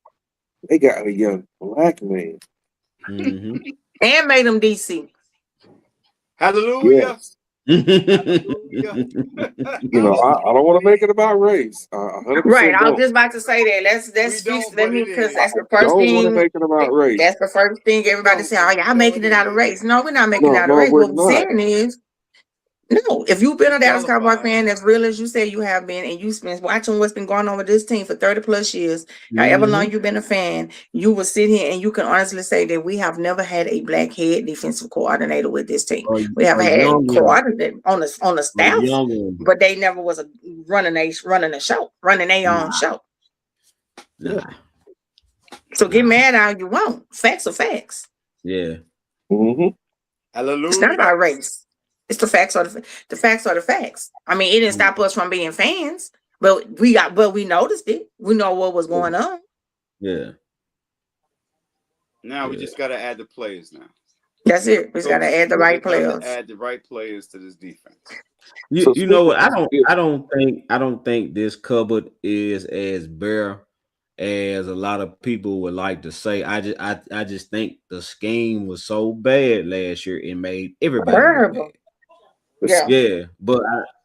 S1: They got a young black man.
S3: And made him DC.
S2: Hallelujah.
S1: Yes. You know, I don't want to make it about race. 100%
S3: right, I was just about to say that. Let's fix. Let me, because that's the first thing.
S1: Don't want to make it about race.
S3: That's the first thing everybody say. Oh, y'all making it out of race? No, we're not making it out of race. What we're saying is, no. If you've been a Dallas Cowboys fan as real as you say you have been, and you've been watching what's been going on with this team for 30+ years, however long you've been a fan, you will sit here and you can honestly say that we have never had a black head defensive coordinator with this team. We have had a coordinator on the staff, but they never was running a show, running their own show.
S4: Nah.
S3: So get mad all you want. Facts are facts.
S4: Yeah.
S2: Hallelujah.
S3: It's not about race. It's the facts are the facts are the facts. I mean, it didn't stop us from being fans, but we noticed it. We know what was going on.
S4: Yeah.
S2: Now we just gotta add the players now.
S3: That's it. We just gotta add the right players.
S2: Add the right players to this defense.
S4: You know what? I don't think this cupboard is as bare as a lot of people would like to say. I just think the scheme was so bad last year it made everybody look bad.
S3: Terrible. Yeah.
S4: Yeah, but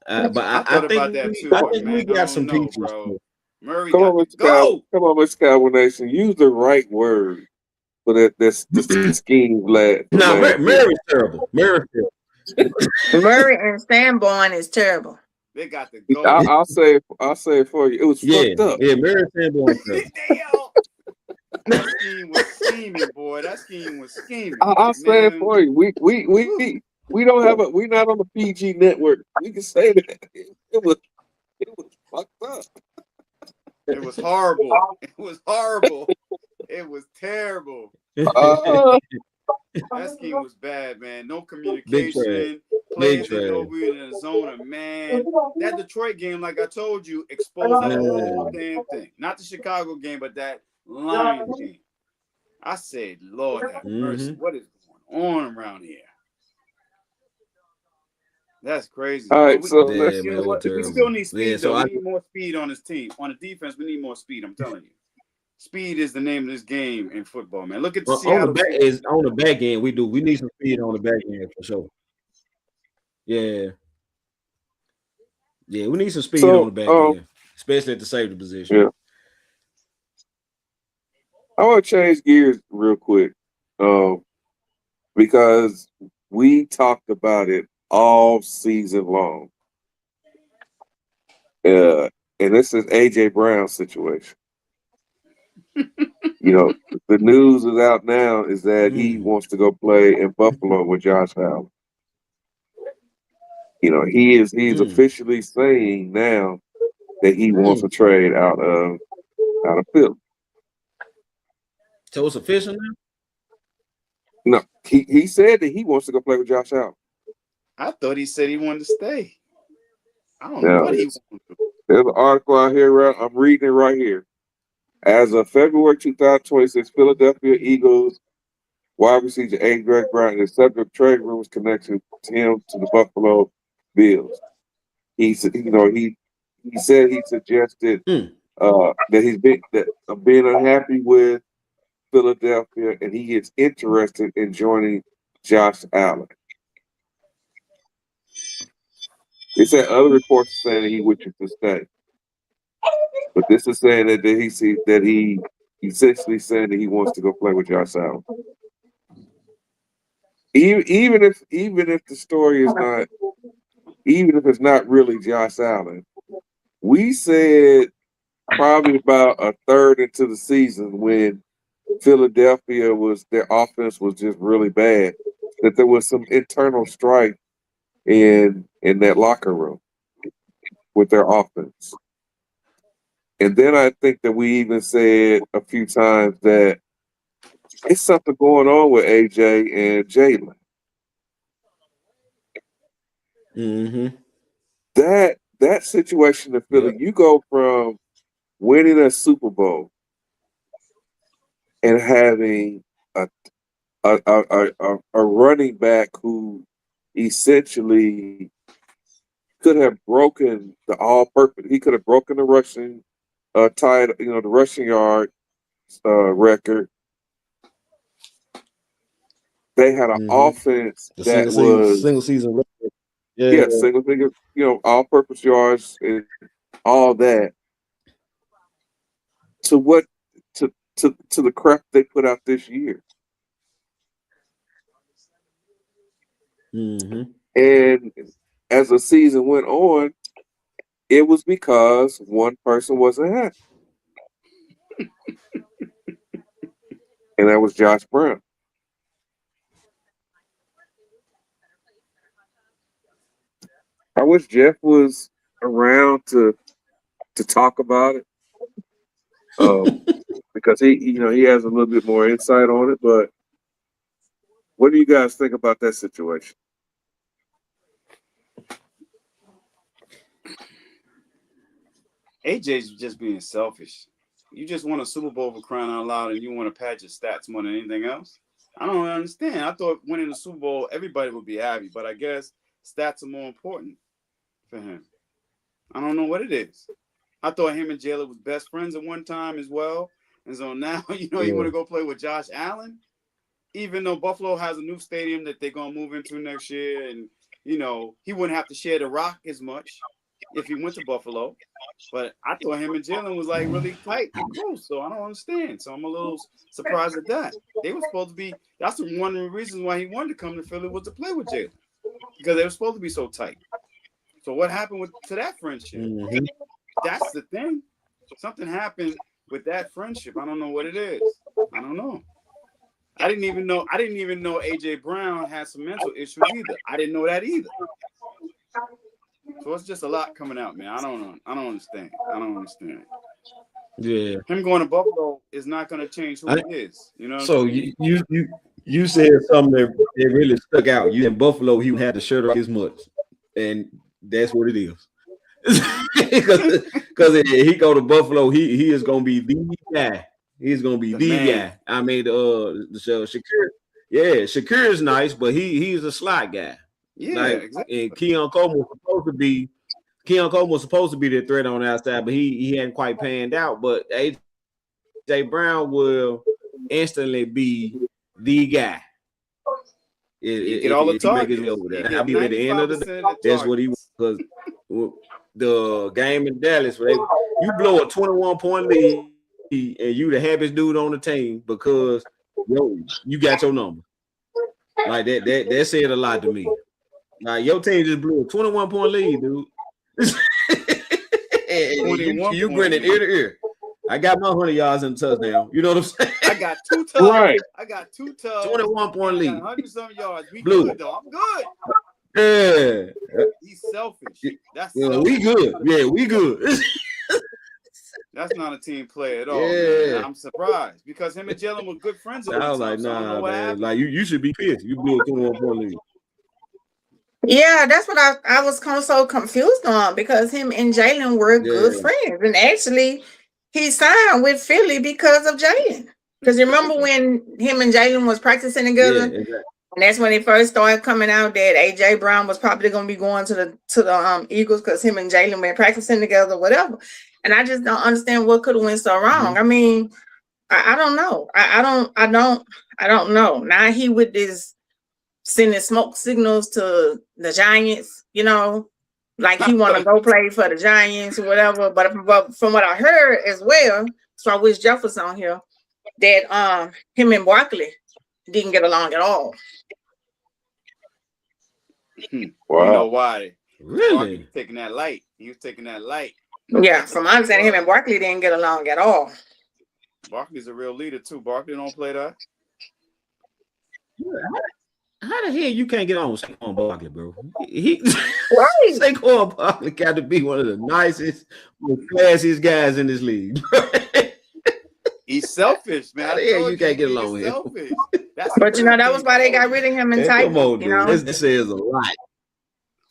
S2: I thought about that too,
S4: I
S2: but
S4: think we
S2: man, I
S4: got
S2: don't
S4: some
S2: know,
S4: pieces.
S2: bro. Murray
S1: Come on,
S2: got to
S1: Mr. Cowboy.
S2: go.
S1: Come on, Mr. Cowboy Nation. Use the right word for that. That's the scheme from
S4: No,
S1: last year.
S4: Mary's terrible. Mary's terrible.
S3: Murray and Sanborn is terrible.
S2: They got to go.
S1: I'll say it for you. It was
S4: Yeah,
S1: fucked up.
S4: yeah, Mary's terrible.
S2: Damn. That scheme was scheming, boy. That scheme was scheming.
S1: I'll say it
S2: Man.
S1: for you. We don't have we're not on the PG network. We can say that it was fucked up.
S2: It was horrible. It was horrible. It was terrible.
S1: Uh,
S2: That scheme was bad, man. No
S4: Big trash.
S2: communication.
S4: Big
S2: Players didn't
S4: trash.
S2: know we were in the zone of man. That Detroit game, like I told you, exposed that whole damn thing. Not the Chicago game, but that Lions game. I said, Lord have mercy. What is going on around here? That's crazy.
S1: all right,
S2: But
S1: so
S2: we,
S1: let's.
S2: you know what? We still need speed, though. We need more speed on this team. On the defense, we need more speed. I'm telling you. Speed is the name of this game in football, man. Look at the Seattle
S4: on the back end. We need some speed on the back end for sure. Yeah, we need some speed on the back end, especially at the safety position.
S1: Yeah. I want to change gears real quick, because we talked about it all season long. And this is AJ Brown's situation. The news is out now is that he wants to go play in Buffalo with Josh Allen. He's officially saying now that he wants to trade out of Philly.
S4: So it's official now?
S1: No, he said that he wants to go play with Josh Allen.
S2: I thought he said he wanted to stay. I don't know what he wanted to do.
S1: There's an article out here. I'm reading it right here. As of February 2026, Philadelphia Eagles wide receiver Greg Brown is subject to trade rumors connection to him to the Buffalo Bills. He said, he said he suggested that he's being unhappy with Philadelphia and he is interested in joining Josh Allen. They said other reports are saying that he wishes to stay, but this is saying that he essentially saying that he wants to go play with Josh Allen. Even if the story is not, even if it's not really Josh Allen, we said probably about a third into the season when Philadelphia their offense was just really bad, that there was some internal strife in that locker room with their offense. And then I think that we even said a few times that it's something going on with AJ and Jalen. That situation in Philly, you go from winning a Super Bowl and having a running back who essentially could have broken the all-purpose. He could have broken the rushing the rushing yard record. They had an offense that was
S4: single season record.
S1: Yeah, single figure, all-purpose yards and all that. To what to the crap they put out this year. And as the season went on, it was because one person wasn't happy. And that was Josh Brown. I wish Jeff was around to talk about it. Because he has a little bit more insight on it, but what do you guys think about that situation?
S2: AJ's just being selfish. You just won a Super Bowl for crying out loud and you want to pad your stats more than anything else? I don't understand. I thought winning the Super Bowl, everybody would be happy, but I guess stats are more important for him. I don't know what it is. I thought him and Jalen was best friends at one time as well. And so now, you want to go play with Josh Allen, even though Buffalo has a new stadium that they're going to move into next year. And, he wouldn't have to share the rock as much if he went to Buffalo. But I thought him and Jalen was like really tight and close. So I don't understand. So I'm a little surprised at that. They were supposed to be, that's one of the reasons why he wanted to come to Philly was to play with Jalen, because they were supposed to be so tight. So what happened to that friendship?
S4: Mm-hmm.
S2: That's the thing. Something happened with that friendship. I don't know what it is. I don't know. I didn't even know AJ Brown had some mental issues either. I didn't know that either. So it's just a lot coming out, man. I don't know. I don't understand.
S4: Yeah.
S2: Him going to Buffalo is not going to change who he is.
S4: So you said something that really stuck out. You in Buffalo, he had the shirt off his much, and that's what it is. Because he go to Buffalo, he is gonna be the guy. He's gonna be the guy. I mean, Shakir, Shakir is nice, but he's a slot guy.
S2: Yeah, exactly.
S4: And Keon Coleman was supposed to be the threat on the outside, but he hadn't quite panned out. But AJ Brown will instantly be the guy.
S2: Get all the targets.
S4: I'll be at the end of the day. That's what he was. Because the game in Dallas, you blow a 21-point lead and you the happiest dude on the team because you got your number. Like that said a lot to me. Like your team just blew a 21-point lead, dude. you bring it ear to ear. I got my 100 yards in the touchdown. You know what I'm saying?
S2: I got 2 tubs.
S1: Right.
S2: I got 2 tubs.
S4: 21-point lead.
S2: 100-some yards. We
S4: Blue.
S2: good, though. I'm good.
S4: Yeah.
S2: He's selfish. That's
S4: selfish. We good. Yeah, we good.
S2: That's not a team player at all.
S4: Yeah.
S2: Man. I'm surprised because him and Jalen were good friends.
S4: I was like, nah, man. Like you should be pissed. You blew a 21-point lead.
S3: Yeah, that's what I was so confused on, because him and Jalen were good friends. And actually, he signed with Philly because of Jalen. Because remember when him and Jalen was practicing together?
S4: Yeah, exactly.
S3: And that's when it first started coming out that AJ Brown was probably going to be going to the Eagles because him and Jalen been practicing together, whatever. And I just don't understand what could have went so wrong. I mean, I don't know. I don't know. Now he with this sending smoke signals to the Giants, like he want to go play for the Giants or whatever. But from what I heard as well, so I wish Jeff was on here, that him and Barkley didn't get along at all.
S1: Wow.
S2: You know why?
S4: Really?
S2: Barkley was taking that light. He was taking that light.
S3: Yeah, from my understanding, him and Barkley didn't get along at all.
S2: Barkley's a real leader too. Barkley don't play that.
S4: How the hell you can't get on with Saquon Barkley, bro?
S3: Right.
S4: Saquon Barkley got to be one of the nicest, most classiest guys in this league.
S2: He's selfish, man.
S4: How the hell you can't get along with him?
S3: But that was why they got rid of him in Titans.
S4: Come on, dude. This says a lot.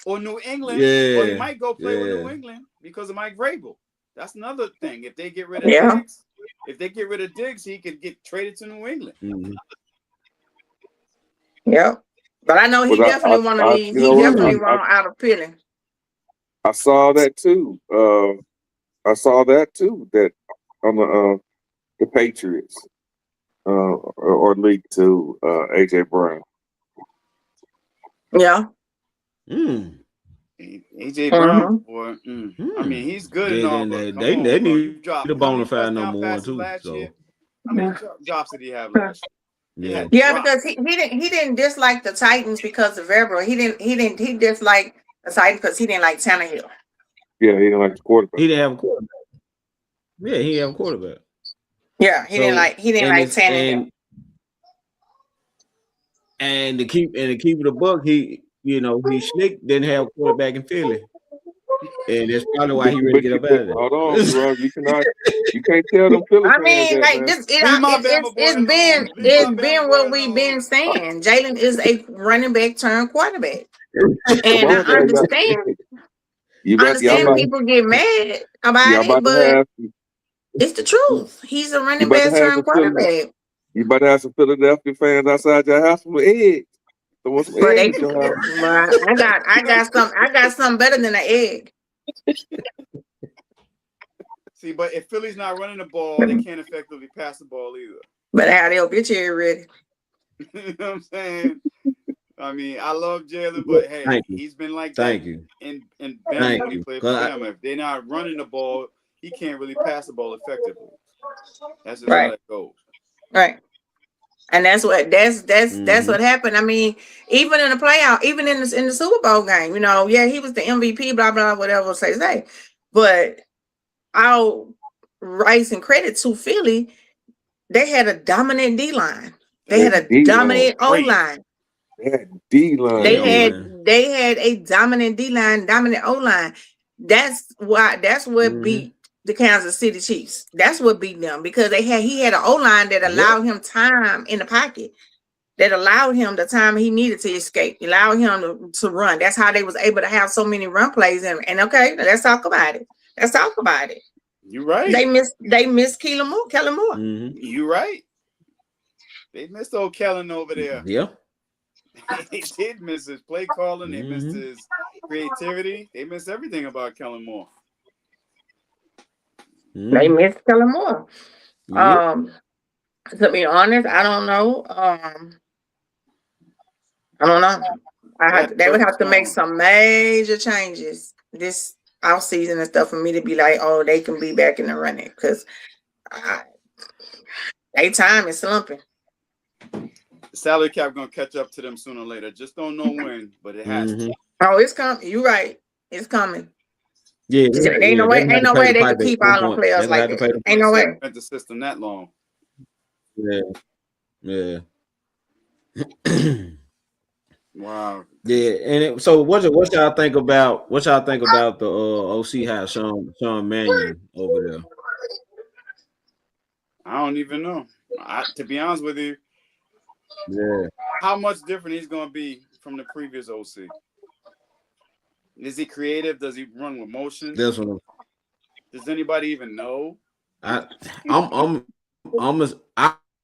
S2: Or New England.
S4: Yeah.
S2: Or he might go play with New England because of Mike Vrabel. That's another thing. If they get rid of Diggs, he could get traded to New England.
S4: Mm-hmm.
S3: Yeah, but I know he definitely want to leave. He definitely want out of Philly.
S1: I saw that too. That on the Patriots or league to AJ Brown.
S3: Yeah.
S2: AJ Brown, boy. I mean, he's good and all.
S4: They need the bona fide number one too. So
S2: how many drops did he have last year?
S3: Yeah, because he didn't dislike the Titans because of Vrabel. He disliked the Titans because he didn't like Tannehill.
S1: Yeah, he didn't like the quarterback.
S4: He didn't have a quarterback. Yeah, he didn't have a quarterback.
S3: Yeah, he didn't like Tannehill.
S4: And to keep it a buck, he Schlick didn't have a quarterback in Philly. And that's probably why he ready to get up out of there.
S1: Hold on, bro. You can't tell them Philly.
S3: I mean, like this, it's been what we've been saying. Jalen is a running back turned quarterback, and I understand. People get mad about it, but it's the truth. He's a running back turned quarterback.
S1: You better have some Philadelphia fans outside your house with eggs.
S3: I got something better than an egg.
S2: See, but if Philly's not running the ball, they can't effectively pass the ball either.
S3: But how they obituary ready?
S2: You know what I'm saying? I mean, I love Jalen, but hey, he's been like that in Bama when he played for Bama. If they're not running the ball, he can't really pass the ball effectively. That's just how that goes.
S3: Right. And that's what happened. I mean, even in the playoff, even in the Super Bowl game, you know, yeah, he was the MVP, blah blah, whatever say. But I'll rights and credit to Philly, they had a dominant D line. They had a dominant O line.
S1: They had D line.
S3: They had a dominant D line, dominant O line. That's what beat the Kansas City Chiefs. That's what beat them, because he had an O line that allowed him time in the pocket, that allowed him the time he needed to escape, allowed him to run. That's how they was able to have so many run plays. And okay, let's talk about it.
S2: You're right.
S3: They missed Kellen Moore.
S2: You're right. They missed old Kellen over there.
S4: Yeah.
S2: They did miss his play calling. They missed his creativity. They missed everything about Kellen Moore.
S3: They missed Kellen Moore. To be honest, I don't know. They would have to make some major changes this offseason and stuff for me to be like, oh, they can be back in the running, because their time is slumping.
S2: The salary cap gonna catch up to them sooner or later. Just don't know when, but it has to.
S3: Oh, it's coming. You're right. It's coming.
S4: Yeah,
S3: ain't no way they can keep all the players like that. Ain't no way.
S2: At the system that long.
S4: Yeah.
S2: Wow.
S4: Yeah, and so what y'all think about the OC house, Sean Mannion over there?
S2: I don't even know. To be honest with you, how much different he's gonna be from the previous OC? Is he creative? Does he run with motion? Does anybody even know?
S4: I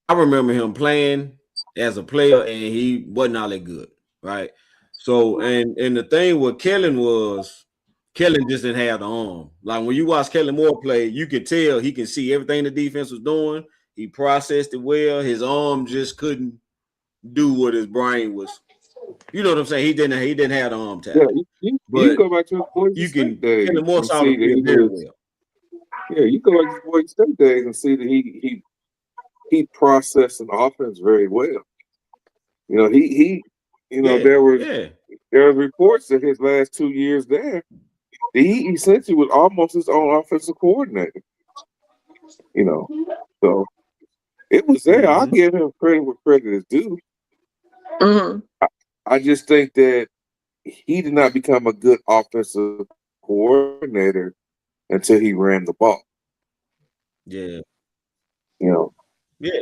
S4: remember him playing as a player, and he wasn't all that good, right? So, and the thing with Kellen just didn't have the arm. Like when you watch Kellen Moore play, you can tell he can see everything the defense was doing. He processed it well. His arm just couldn't do what his brain was. You know what I'm saying? He didn't have the arm talent.
S1: Yeah, you go back to his Boise State days.
S4: Kellen Moore saw it very well.
S1: Yeah, you go back to his Boise State days and see that he processed an offense very well. You know, there were reports that his last 2 years there, he essentially was almost his own offensive coordinator. You know, so it was there. I'll give him credit where credit is due. I just think that he did not become a good offensive coordinator until he ran the ball.
S4: Yeah.
S1: You know.
S4: Yeah.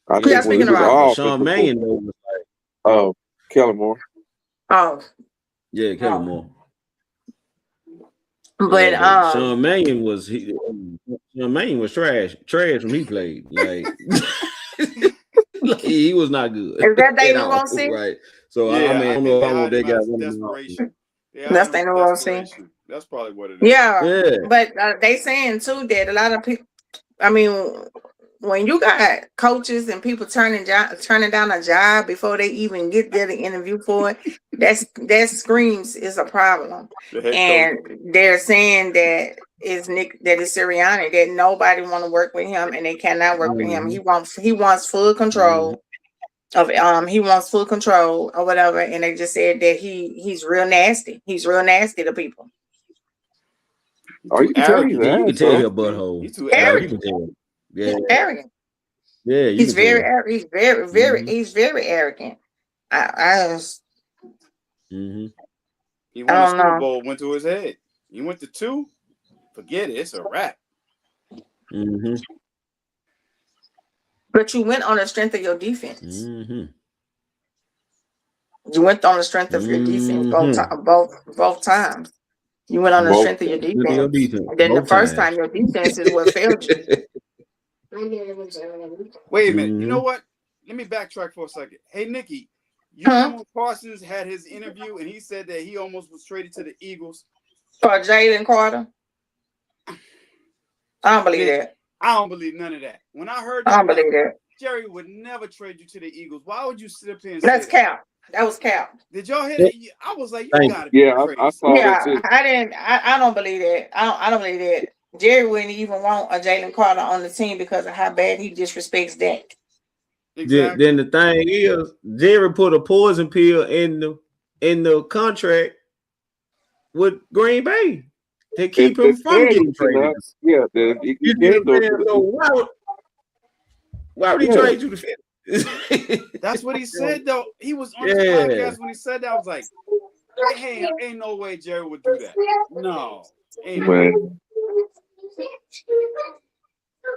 S1: I think
S3: speaking about
S4: Sean Mannion was
S1: like, Kellen Moore.
S3: Oh.
S4: Yeah, Kellen Moore.
S3: But
S4: Sean Mannion was trash when he played. Like, he was not good.
S3: Is that they won't see?
S4: Right. So I don't know if I want that guy.
S2: Desperation.
S3: That's they won't see.
S2: That's probably what it is.
S3: Yeah. But they saying too that a lot of people. I mean, when you got coaches and people turning down a job before they even get there to interview for it, that screams is a problem. And they're saying that is Sirianni, that nobody want to work with him and they cannot work with him. He wants full control of he wants full control or whatever. And they just said that he's real nasty. He's real nasty to people.
S1: Oh, you can tell you that.
S4: You can tell your butthole.
S2: He's too arrogant.
S4: You can tell. Yeah.
S3: He's arrogant.
S4: Yeah,
S3: he's very arrogant.
S2: He won a Super Bowl, went to his head. He went to 2. Forget it. It's a wrap.
S3: But you went on the strength of your defense. You went on the strength of your defense both times. You went on the strength of your defense. And then the first time your defense is what failed you.
S2: Wait a minute. You know what? Let me backtrack for a second. Hey, Nikki, you know Parsons had his interview and he said that he almost was traded to the Eagles
S3: for Jalen Carter. I don't believe that.
S2: I don't believe none of that. When I heard that,
S3: I don't believe that.
S2: Jerry would never trade you to the Eagles. Why would you sit up here and
S3: That's
S2: say
S3: cap. That was cap.
S2: Did y'all hear that? I was like, you gotta be crazy.
S1: I saw that too.
S3: I didn't. I don't believe that. I don't believe that. Jerry wouldn't even want a Jalen Carter on the team because of how bad he disrespects Dak.
S4: Exactly. Then the thing is, Jerry put a poison pill in the contract with Green Bay to keep him from getting traded.
S1: Yeah,
S4: why would he trade you to fit?
S2: That's what he said, though. He was on his podcast when he said that. I was like, hey, ain't no way Jerry would do that. No. Ain't no way.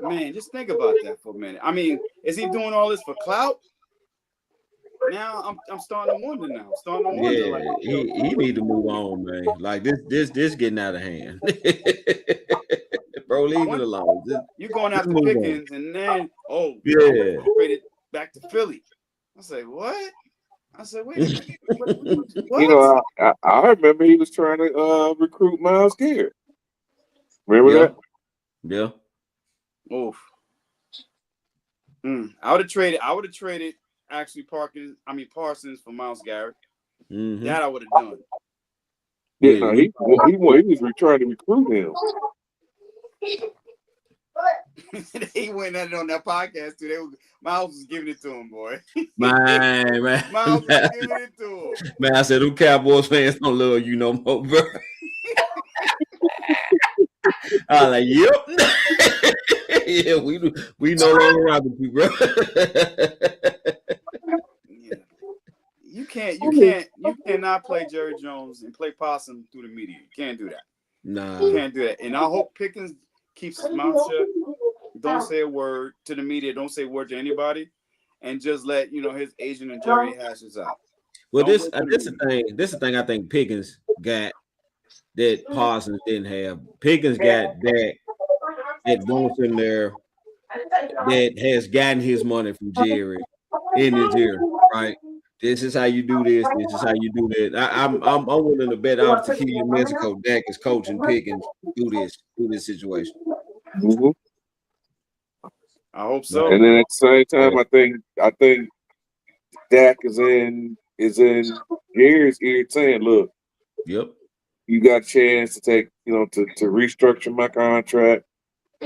S2: Man, just think about that for a minute. I mean, is he doing all this for clout? Now I'm starting to wonder now.
S4: He need to move on, man. Like this getting out of hand. Bro, leave it alone.
S2: You're going after Pickens, and then traded back to Philly. I say, what? I said, wait a minute. What?
S1: You know, I remember he was trying to recruit Myles Garrett. Remember that?
S4: Yeah.
S2: Oof. I would have traded actually Parsons for Myles Garrett.
S4: Mm-hmm.
S2: That I would have done.
S1: Yeah, no, he was trying to recruit him.
S2: He went at it on that podcast too. Myles was giving it to him, boy.
S4: Man.
S2: Myles was giving it to him.
S4: Man, I said, them Cowboys fans don't love you no more, bro. I was like, yep. Yeah, we no longer rock with you, bro.
S2: Yeah. You cannot play Jerry Jones and play possum through the media. You can't do that.
S4: Nah.
S2: You can't do that. And I hope Pickens keeps his mouth shut. Don't say a word to the media. Don't say a word to anybody. And just let his agent and Jerry hash this out.
S4: Well, this is the thing I think Pickens got that Parsons didn't have. Pickens got that wants him there, that has gotten his money from Jerry in his ear, right? This is how you do this. This is how you do that. I'm willing to bet out to Tequila Mexico Dak is coaching Pickens through this situation.
S1: Mm-hmm.
S2: I hope so.
S1: And then at the same time, I think Dak is in Jerry's ear saying, "Look,
S4: yep, you
S1: got a chance to take to restructure my contract,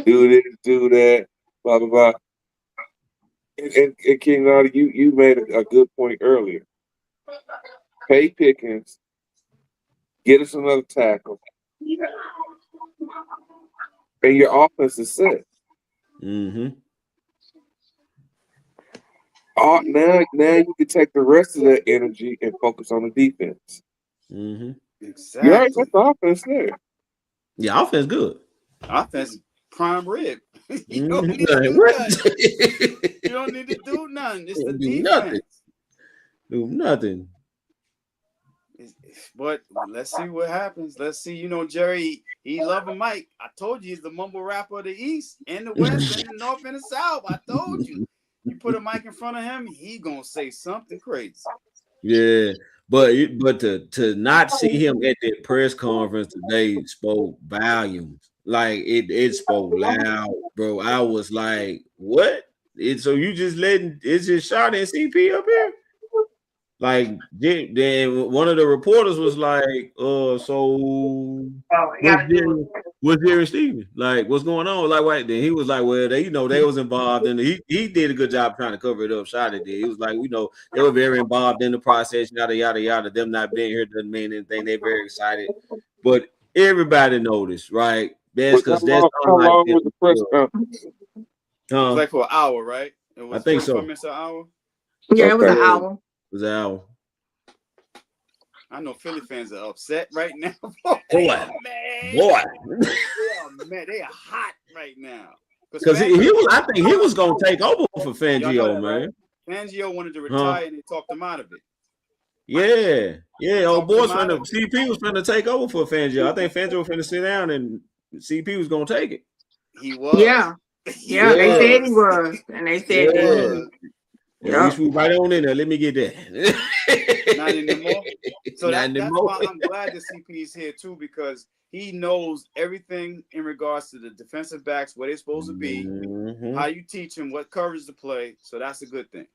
S1: do this, do that, blah blah blah." And King Naughty, you made a good point earlier. Pay Pickens, get us another tackle, and your offense is set.
S4: Mm-hmm.
S1: Now you can take the rest of that energy and focus on the defense.
S4: Mm-hmm.
S2: Exactly.
S1: You already got the offense there.
S4: Yeah, offense good.
S2: Offense prime rib. You don't need to do nothing. It's the defense.
S4: Do nothing.
S2: But let's see what happens. Let's see. Jerry, he loving Mike. I told you he's the mumble rapper of the East and the West and the North and the South. I told you. You put a mic in front of him, he gonna say something crazy.
S4: Yeah, but to not see him at that press conference today spoke volumes. Like it spoke loud, bro. I was like, what? So you just it's just Shot and CP up here? Like then one of the reporters was like, what's Jerry Stevens? Like, what's going on? Like, what? Then he was like, well, they was involved and he did a good job trying to cover it up. Shot did. He was like, they were very involved in the process, yada yada yada. Them not being here doesn't mean anything. They're very excited, but everybody noticed, right? That's because that's
S1: how long was the press conference?
S2: It was like for an hour, right? It was
S4: I think so.
S2: Minutes an hour.
S3: Yeah, it was an hour.
S4: It was an hour.
S2: I know Philly fans are upset right now.
S4: Boy,
S2: man.
S4: Boy.
S2: They are hot right now.
S4: Because I think he was gonna take over for Fangio, man.
S2: Right? Fangio wanted to retire and they talked him out of it.
S4: Yeah. Old boys CP was trying to take over for Fangio. I think Fangio was finna sit down and CP was gonna take it.
S2: He was.
S3: Yeah. They said he was, and they said
S4: Yeah, we swoop right on in there. Let me get that.
S2: Not anymore. So
S4: Not
S2: that's
S4: anymore.
S2: why I'm glad that CP is here too, because he knows everything in regards to the defensive backs, where they're supposed to be, how you teach them, what coverage to play. So that's a good thing.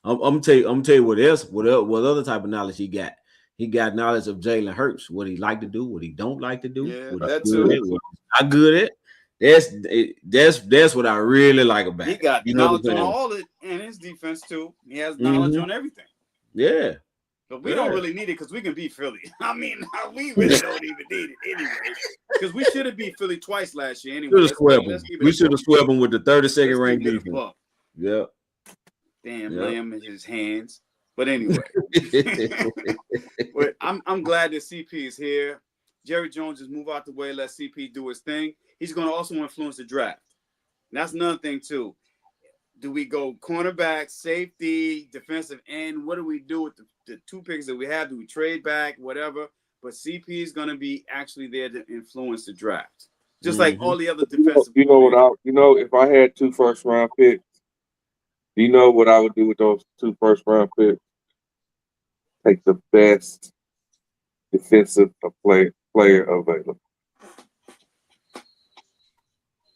S4: I'm gonna tell you what else, what other type of knowledge he got. He got knowledge of Jalen Hurts, what he like to do, what he don't like to do,
S2: Yeah,
S4: what
S2: that
S4: he's
S2: too.
S4: good at, what he's not good at. That's what I really like about it.
S2: He got knowledge on all it in his defense too. He has knowledge on everything.
S4: Yeah.
S2: But we don't really need it because we can beat Philly. I mean, we really don't even need it anyway. Because we should have beat Philly twice last year anyway.
S4: We should have swept them with the 32nd ranked defense.
S2: Yep. Damn lamb in his hands. But anyway. But I'm glad that CP is here. Jerry Jones just move out the way, let CP do his thing. He's going to also influence the draft. And that's another thing too. Do we go cornerback, safety, defensive end? What do we do with the 2 picks that we have? Do we trade back, whatever? But CP is going to be actually there to influence the draft, just like all the other defensive.
S1: If I had 2 first-round picks, do you know what I would do with those 2 first-round picks? Take the best defensive player available.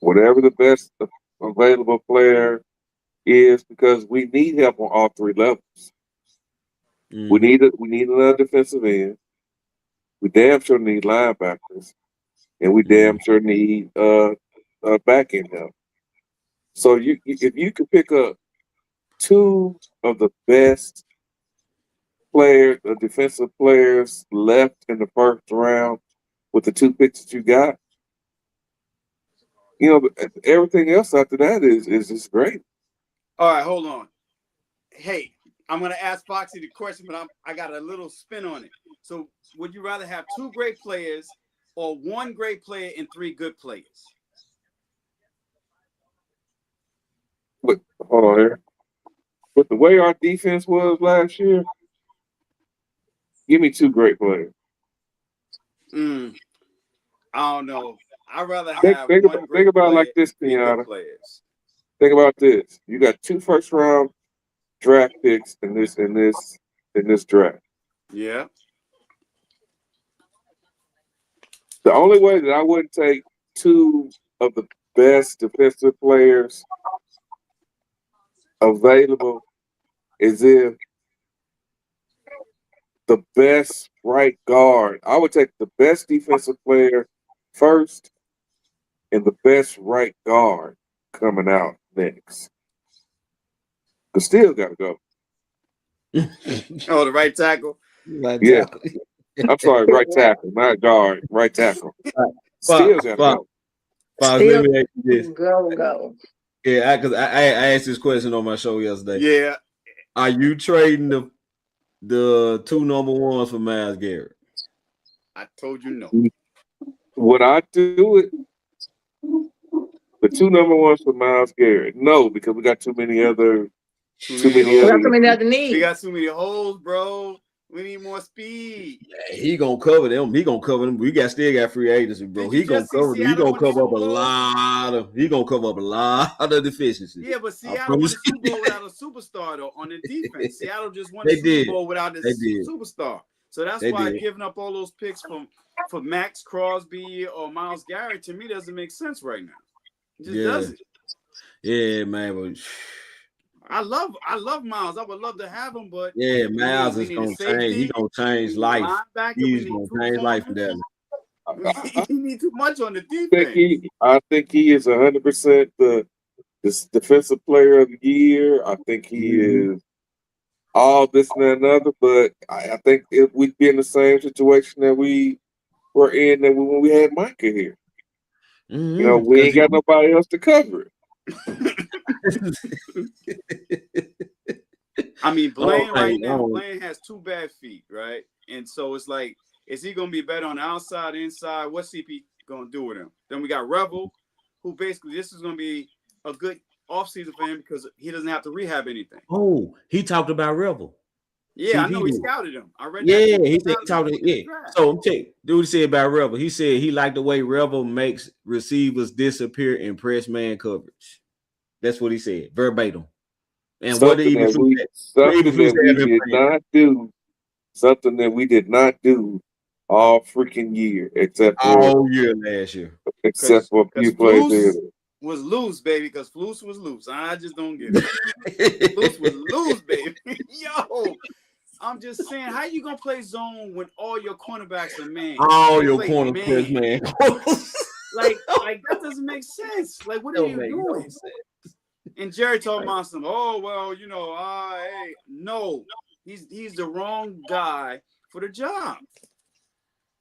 S1: Whatever the best available player is, because we need help on all 3 levels. We need another defensive end. We damn sure need linebackers, and we damn sure need back end help. So if you could pick up 2 of the best defensive players left in the first round with the 2 picks that you got, everything else after that is just great.
S2: All right, hold on. Hey, I'm going to ask Foxy the question, but I got a little spin on it. So would you rather have 2 great players or 1 great player and 3 good players?
S1: But hold on here. But the way our defense was last year, give me 2 great players.
S2: I don't know. I'd rather have
S1: think about it like this, Tiana. Think about this. You got 2 first-round draft picks in this draft.
S2: Yeah.
S1: The only way that I wouldn't take 2 of the best defensive players available is if the best right guard. I would take the best defensive player first and the best right guard coming out next. But still got to go.
S2: The right tackle?
S1: Yeah. I'm sorry, right tackle, not guard, right tackle. Still got to go.
S4: Let me ask you this.
S3: Go.
S4: Yeah, because I asked this question on my show yesterday.
S2: Yeah.
S4: Are you trading the 2 number 1s for Myles Garrett?
S2: I told you no.
S1: Would I do it? The 2 number 1s for Myles Garrett? No, because we got too many other
S2: needs.
S3: We
S2: got too many holes, bro. We need more speed.
S4: He gonna cover them. We still got free agency, bro. He gonna cover them. He gonna cover up a lot of deficiencies.
S2: Yeah, but Seattle won the Super Bowl without a superstar though on the defense. Seattle just won the Super Bowl without a superstar. So that's why giving up all those picks for Max Crosby or Myles Garrett to me doesn't make sense right now. It just doesn't.
S4: Yeah, man. But
S2: I love Myles. I would love to have him, but
S4: Myles is gonna change. He's gonna change life. He's gonna change life for them.
S2: He needs too much on the defense.
S1: I think he is 100% the defensive player of the year. I think he is all this and that and other. But I think if we'd be in the same situation that we were in when we had Micah here, we ain't got nobody else to cover it.
S2: I mean, Blaine Blaine has 2 bad feet, right? And so it's like, is he gonna be better on the outside, inside? What's CP gonna do with him? Then we got Revel, who basically this is gonna be a good offseason for him because he doesn't have to rehab anything.
S4: Oh, he talked about Revel.
S2: Yeah, I know he scouted him. I read
S4: that. He talked. Yeah. So I'm telling you, dude said about Revel. He said he liked the way Revel makes receivers disappear in press man coverage. That's what he said, verbatim. And what did
S1: something that we did not do. Something that we did not do all freaking year, except for
S4: all year last year,
S1: except for a few plays there.
S2: Was loose, baby, because Flus was loose. I just don't get it. Flus was loose, baby. Yo, I'm just saying, how you gonna play zone when all your cornerbacks are man?
S4: All your cornerbacks, man.
S2: like that doesn't make sense. Like, what are you doing? And Jerry told Monson, "Oh well, hey, no, he's the wrong guy for the job."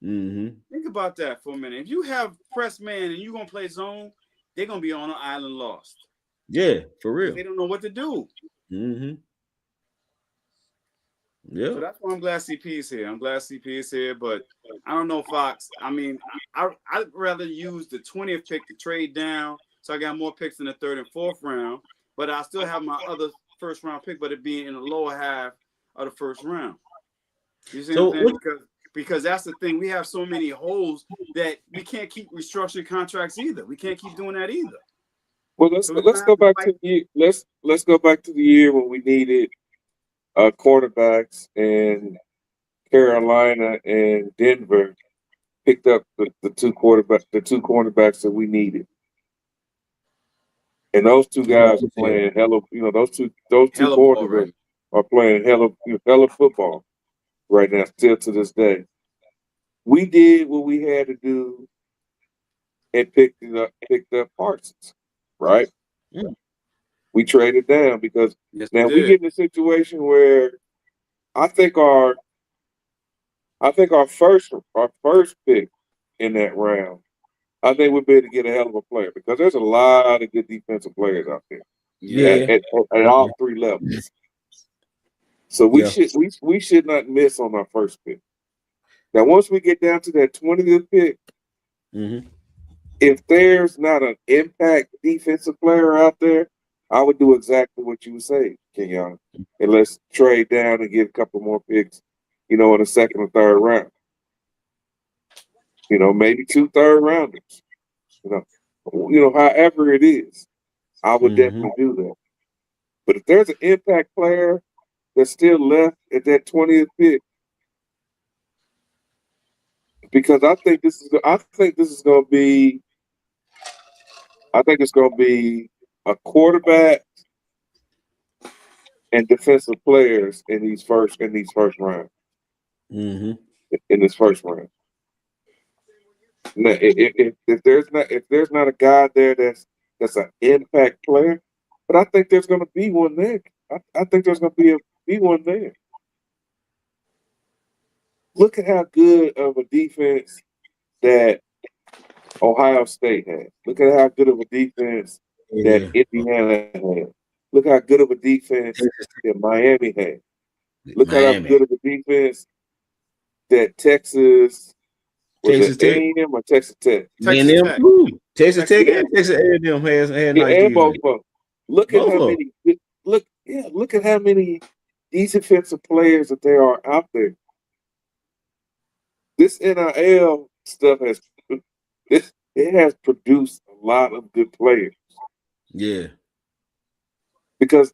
S4: Mm-hmm.
S2: Think about that for a minute. If you have press man and you're gonna play zone, they're gonna be on an island lost.
S4: Yeah, for real.
S2: They don't know what to do.
S4: Mm-hmm. Yeah.
S2: So that's why I'm glad CP is here. I'm glad CP is here, but I don't know, Fox. I mean, I'd rather use the 20th pick to trade down, so I got more picks in the 3rd and 4th round. But I still have my other first round pick, but it being in the lower half of the first round. You see what I'm saying? Because that's the thing. We have so many holes that we can't keep restructuring contracts either. We can't keep doing that either.
S1: Well, let's go back to the let's go back to the year when we needed quarterbacks, and Carolina and Denver picked up the two cornerbacks that we needed. And those two guys are playing those two quarterbacks are playing hella football right now, still to this day. We did what we had to do and picked up Parsons, right?
S4: Yeah.
S1: We traded down because now we get in a situation where I think our first pick in that round, I think we'll be able to get a hell of a player because there's a lot of good defensive players out there.
S4: Yeah,
S1: at all three levels. So we should not miss on our first pick. Now, once we get down to that 20th pick, if there's not an impact defensive player out there, I would do exactly what you would say, Kenyon. And let's trade down and get a couple more picks, in the 2nd or 3rd round. Maybe 2 3rd rounders. However it is, I would definitely do that. But if there's an impact player that's still left at that 20th pick, because I think it's going to be a quarterback and defensive players in these first rounds. In this first round. Now, if there's not a guy there that's an impact player, but I think there's going to be one there. I think there's going to be one there. Look at how good of a defense that Ohio State had. Look at how good of a defense that Indiana had. Look how good of a defense that Miami had. Look at how good of a defense that Texas Tech or Texas Tech.
S4: Texas Tech. Texas Tech and Texas A&M has nice
S1: both of them. Look at how many defensive players that there are out there. This NIL stuff has produced a lot of good players.
S4: Yeah.
S1: Because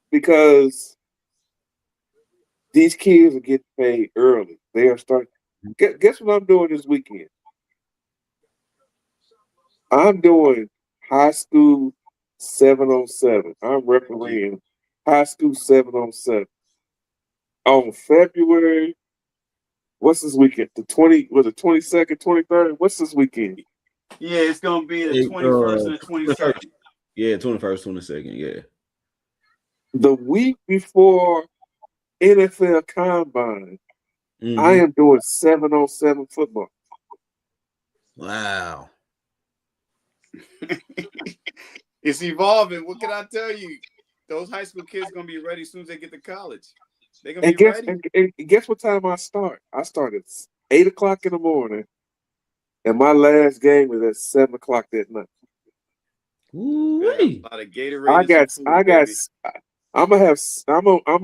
S1: these kids are getting paid early. They are starting. Guess what I'm doing this weekend? I'm doing high school 7-on-7. I'm refereeing high school 7-on-7 on February. What's this weekend? The 22nd, 23rd? What's this weekend?
S2: Yeah, it's gonna be the 21st and the 22nd.
S4: Yeah, 21st, 22nd. Yeah.
S1: The week before NFL Combine, I am doing 7-on-7 football.
S4: Wow.
S2: It's evolving. What can I tell you? Those high school kids gonna be ready as soon as they get to college. They're gonna be ready.
S1: And guess what time I start? I start at 8 o'clock in the morning, and my last game is at 7 o'clock that night.
S2: A lot of Gatorade.
S1: I'm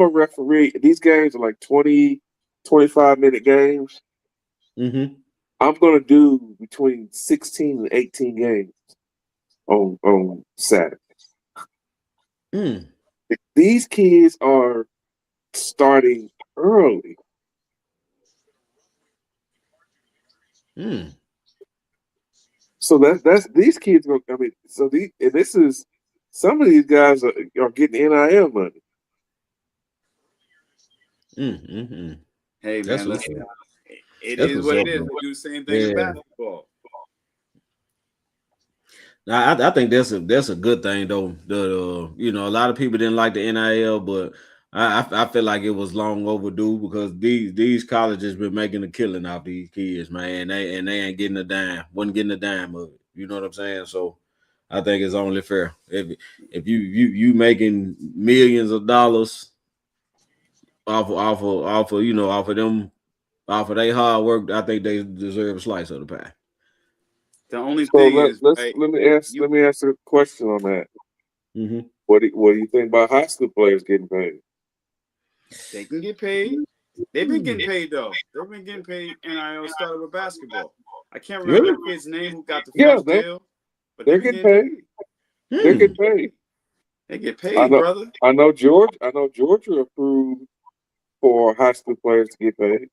S1: a referee. These games are like 20, 25-minute games. I'm gonna do between 16 and 18 games on Saturday. these kids are starting early. So that's these kids. I mean, so this is some of these guys are getting NIL money.
S2: Hey
S4: That's
S2: man, it
S4: that's
S2: is
S4: what's
S2: what
S4: up,
S2: it is.
S4: bro.
S2: We do the same thing in basketball.
S4: I think that's a good thing though. A lot of people didn't like the NIL, but I feel like it was long overdue because these colleges been making a killing off these kids, man. They ain't getting a dime, wasn't getting a dime of it. You know what I'm saying? So I think it's only fair if you making millions of dollars off of their hard work. I think they deserve a slice of the pie.
S2: The only
S1: So
S2: thing is,
S1: let
S2: right,
S1: me ask a question on that.
S4: Mm-hmm.
S1: What do you think about high school players getting paid?
S2: they can get paid. They've been getting paid though. They've been getting paid. NIL started with basketball. I can't remember
S4: Really?
S2: the kid's name who got the
S1: Yeah,
S2: first deal, but
S1: they're
S2: they've been
S1: getting
S2: getting
S1: paid.
S2: paid.
S1: They're getting paid.
S2: They get paid, brother.
S1: I know Georgia approved for high school players to get paid.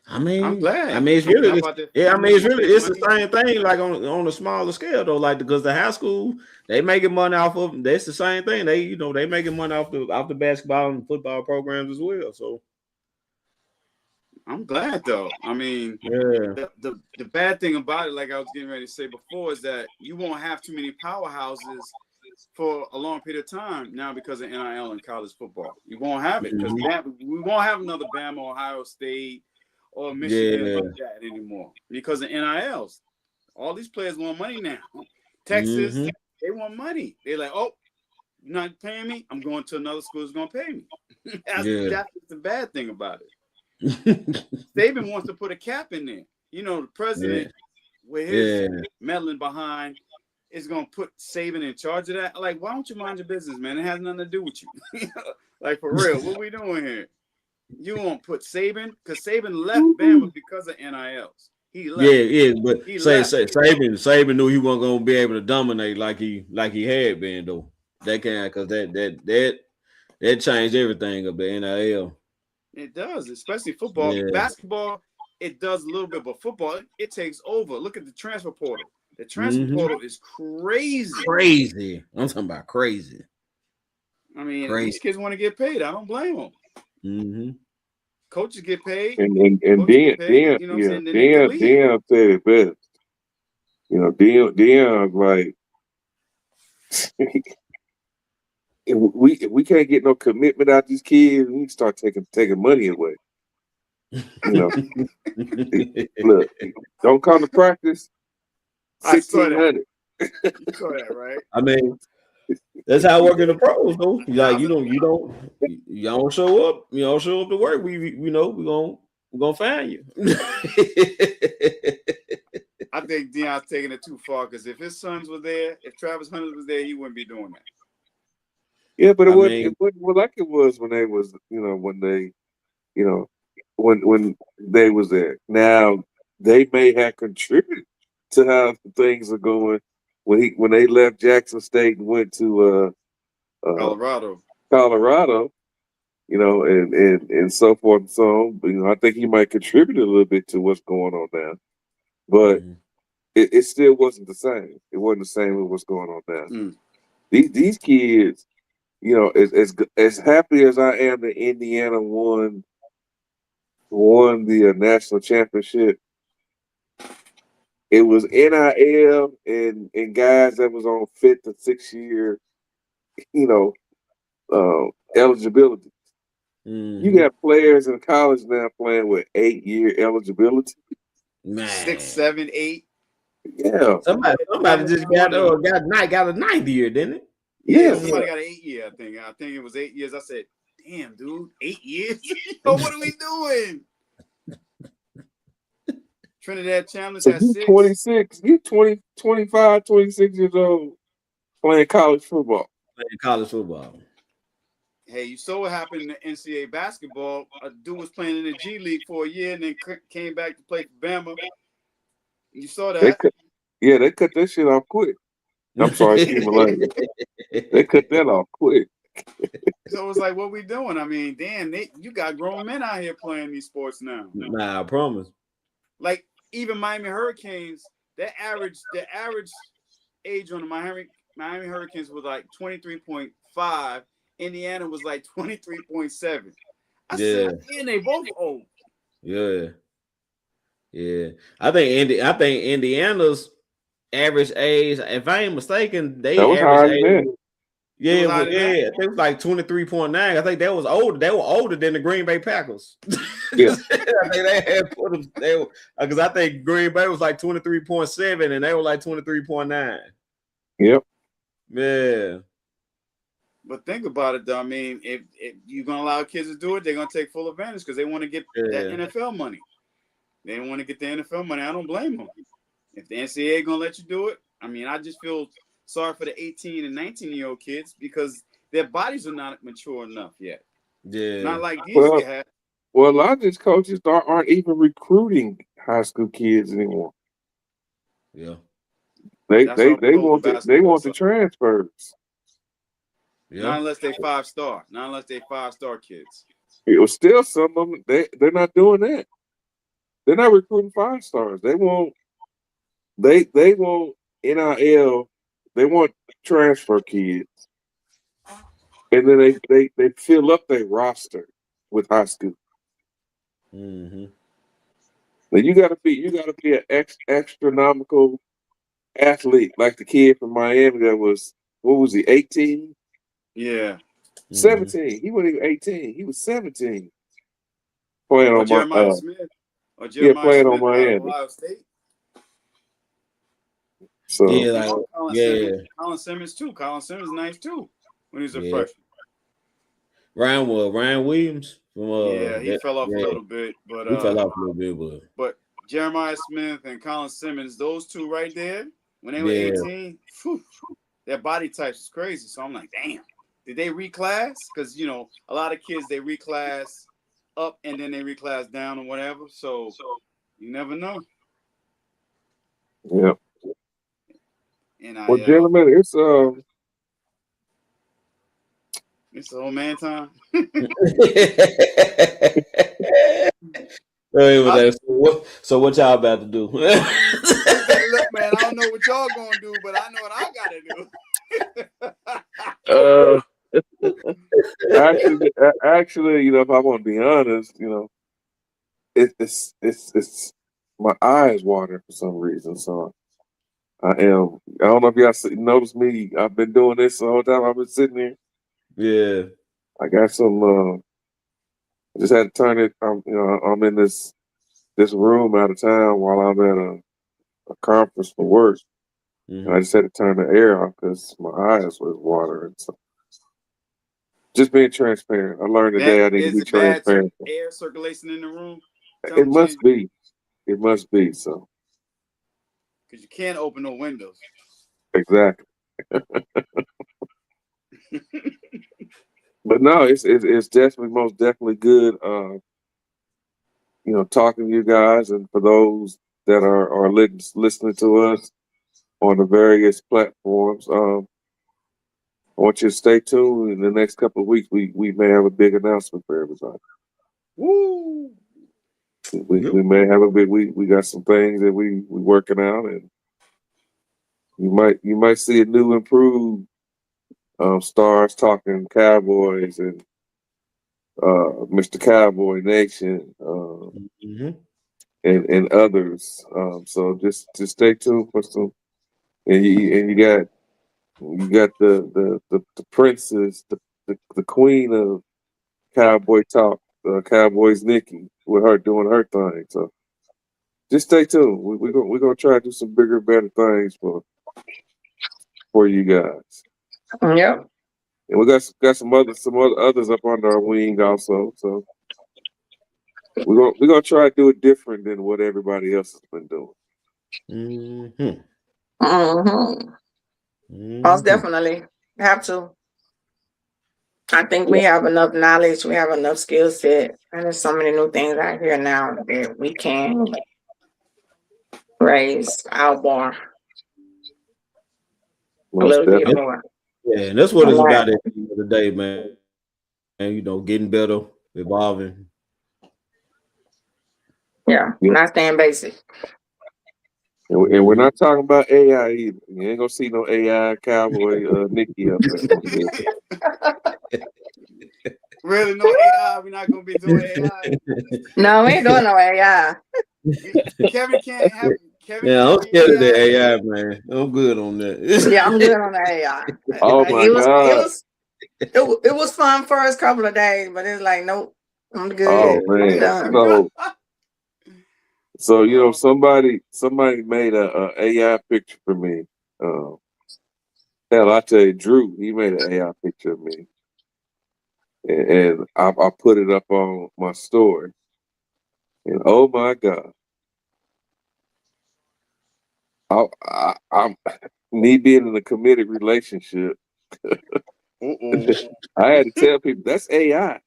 S2: I'm glad.
S4: It's really,
S2: How about that?
S4: it's the same thing, like on a smaller scale though, like because the high school they making money off of. That's the same thing. They making money off the basketball and football programs as well. So
S2: I'm glad though. I mean, the bad thing about it, like I was getting ready to say before, is that you won't have too many powerhouses for a long period of time now because of NIL and college football. You won't have it because we won't have another Bama, Ohio State, or Michigan like that anymore because of NILs. All these players want money now. Texas, they want money. They're like, oh, you're not paying me? I'm going to another school that's going to pay me. That's the bad thing about it. Saban wants to put a cap in there. The president, with his meddling behind, is going to put Saban in charge of that. Like, why don't you mind your business, man? It has nothing to do with you. Like, for real, what we doing here? You won't put Saban because Saban left Bama because of NILs. He left.
S4: But Saban knew he wasn't gonna be able to dominate like he had been though. That kind because that changed everything of the NIL.
S2: It does, especially football. Basketball, it does a little bit, but football, it takes over. Look at the transfer portal. The transfer portal is crazy.
S4: Crazy. I'm talking about crazy.
S2: I mean, these kids want to get paid. I don't blame them. Coaches get paid.
S1: And Dan said it best. Dan like if we can't get no commitment out of these kids, we start taking money away. Look, don't come to practice. $1,600.
S2: You saw that, right?
S4: I mean, that's how I work in the pros, though. Like you don't show up. You don't show up to work. We're gonna find you.
S2: I think Deion's taking it too far because if his sons were there, if Travis Hunter was there, he wouldn't be doing that.
S1: Yeah, but it wouldn't like it was when they was, when they was there. Now they may have contributed to how things are going when they left Jackson State and went to
S2: Colorado,
S1: and so forth and so on. But, I think he might contribute a little bit to what's going on now. But it still wasn't the same. It wasn't the same with what's going on now. These kids, as happy as I am that Indiana won the national championship, it was NIL and guys that was on 5th to 6th year, eligibility. You got players in college now playing with 8-year eligibility.
S4: Man.
S2: 6, 7, 8.
S1: Yeah.
S4: Somebody just got a 9th year, didn't it?
S2: Yeah, somebody got an 8 year, I think it was 8 years. I said, damn, dude, 8 years? Yo, what are we doing? Trinidad Chandler's at 6.
S1: 26. You 20, 25, 26 years old playing college football.
S2: Hey, you saw what happened in the NCAA basketball. A dude was playing in the G League for a year and then came back to play for Bama. You saw that?
S1: They cut that shit off quick. I'm sorry, excuse my language. They cut that off quick.
S2: So it's like, what we doing? I mean, damn, you got grown men out here playing these sports now.
S4: Nah, I promise.
S2: Like even Miami Hurricanes, the average age on the Miami Hurricanes was like 23.5. Indiana was like 23.7. I said, man, they both old.
S4: Yeah. I think Indiana's average age, if I ain't mistaken,
S1: That
S4: they
S1: was
S4: average
S1: higher than
S4: age.
S1: that.
S4: Yeah, I think it was like 23.9. I think that was older. They were older than the Green Bay Packers.
S1: Yeah.
S4: I think they had put them, because I think Green Bay was like 23.7 and they were like 23.9.
S1: Yep.
S4: Yeah.
S2: But think about it, though. I mean, if you're gonna allow kids to do it, they're gonna take full advantage because they want to get that NFL money. They don't want to get the NFL money. I don't blame them. If the NCAA gonna let you do it, I mean, I just feel sorry for the 18 and 19-year-old kids because their bodies are not mature enough yet.
S4: Yeah.
S2: Not like these guys.
S1: Well, a lot of these coaches aren't even recruiting high school kids anymore.
S4: Yeah.
S1: They want the transfers.
S4: Yeah.
S2: Not unless they 5-star. Not unless they 5-star kids.
S1: It was still some of them. They're not doing that. They're not recruiting 5-stars. They want NIL. They want transfer kids, and then they fill up their roster with high school.
S4: Mm-hmm.
S1: Now you got to be an astronomical athlete like the kid from Miami that was, what was he, 18?
S2: Yeah.
S1: 17. He wasn't even 18. He was 17. Playing on
S2: Jeremiah Smith. Or Jeremiah
S1: playing
S2: Smith
S1: on Miami.
S2: Ohio State.
S1: So
S2: Colin Simmons too. Colin Simmons nice too when he was a freshman.
S4: Ryan Williams from
S2: he fell off a little bit, but
S4: he fell off a little bit,
S2: but Jeremiah Smith and Colin Simmons, those two right there, when they were 18, their body types is crazy. So I'm like, damn, did they reclass? Because a lot of kids they reclass up and then they reclass down or whatever. So you never know.
S1: Yeah.
S2: Well,
S1: gentlemen, it's
S2: old man time.
S4: So what y'all about to do?
S2: Look, man, I don't know what y'all gonna do, but I know what I
S1: gotta do. Actually, if I want to be honest, it's my eyes watering for some reason. So I don't know if y'all noticed me. I've been doing this the whole time I've been sitting here.
S4: Yeah.
S1: I got some. I just had to turn it. I'm in this room out of town while I'm at a conference for work.
S4: Mm-hmm.
S1: And I just had to turn the air off because my eyes was watering. So just being transparent. I learned today I need to be transparent.
S2: Air circulation in the room.
S1: It must be. It must be so.
S2: Because you can't open no windows.
S1: Exactly. But no, it's definitely most definitely good. Talking to you guys, and for those that are listening to us on the various platforms, I want you to stay tuned. In the next couple of weeks, we may have a big announcement for everybody.
S2: Woo!
S1: We may have a big. We got some things that we working out, and you might see a new improved stars talking Cowboys and Mr. Cowboy Nation and others. So just stay tuned for some. And you got the princess, the queen of Cowboy talk, Cowboys Nikki, with her doing her thing. So just stay tuned. We're gonna try to do some bigger, better things for you guys.
S3: Yep.
S1: And we got some others up under our wing also. So we're gonna try to do it different than what everybody else has been doing.
S3: Mm-hmm. Most definitely have to. I think we have enough knowledge, we have enough skill set, and there's so many new things out here now that we can raise our bar. A little bit more.
S4: Yeah, and that's what it's about at the end of the day, man. And getting better, evolving.
S3: Yeah, not staying basic.
S1: And we're not talking about AI either. You ain't gonna see no AI Cowboy Nikki up there.
S2: Really, no AI. We're not gonna be doing AI.
S3: No, we ain't doing no AI.
S2: Kevin can't have. Kevin
S4: Yeah, I'm
S2: can't be
S4: scared of that AI, man. I'm good on that.
S3: Yeah, I'm good on the AI.
S1: Oh my God.
S3: It was fun first couple of days, but it's like, nope, I'm good.
S1: Oh man.
S3: I'm done.
S1: So somebody made a AI picture for me. Hell, I tell you, Drew, he made an AI picture of me, and I put it up on my story. And oh my God, I'm me being in a committed relationship. I had to tell people that's AI.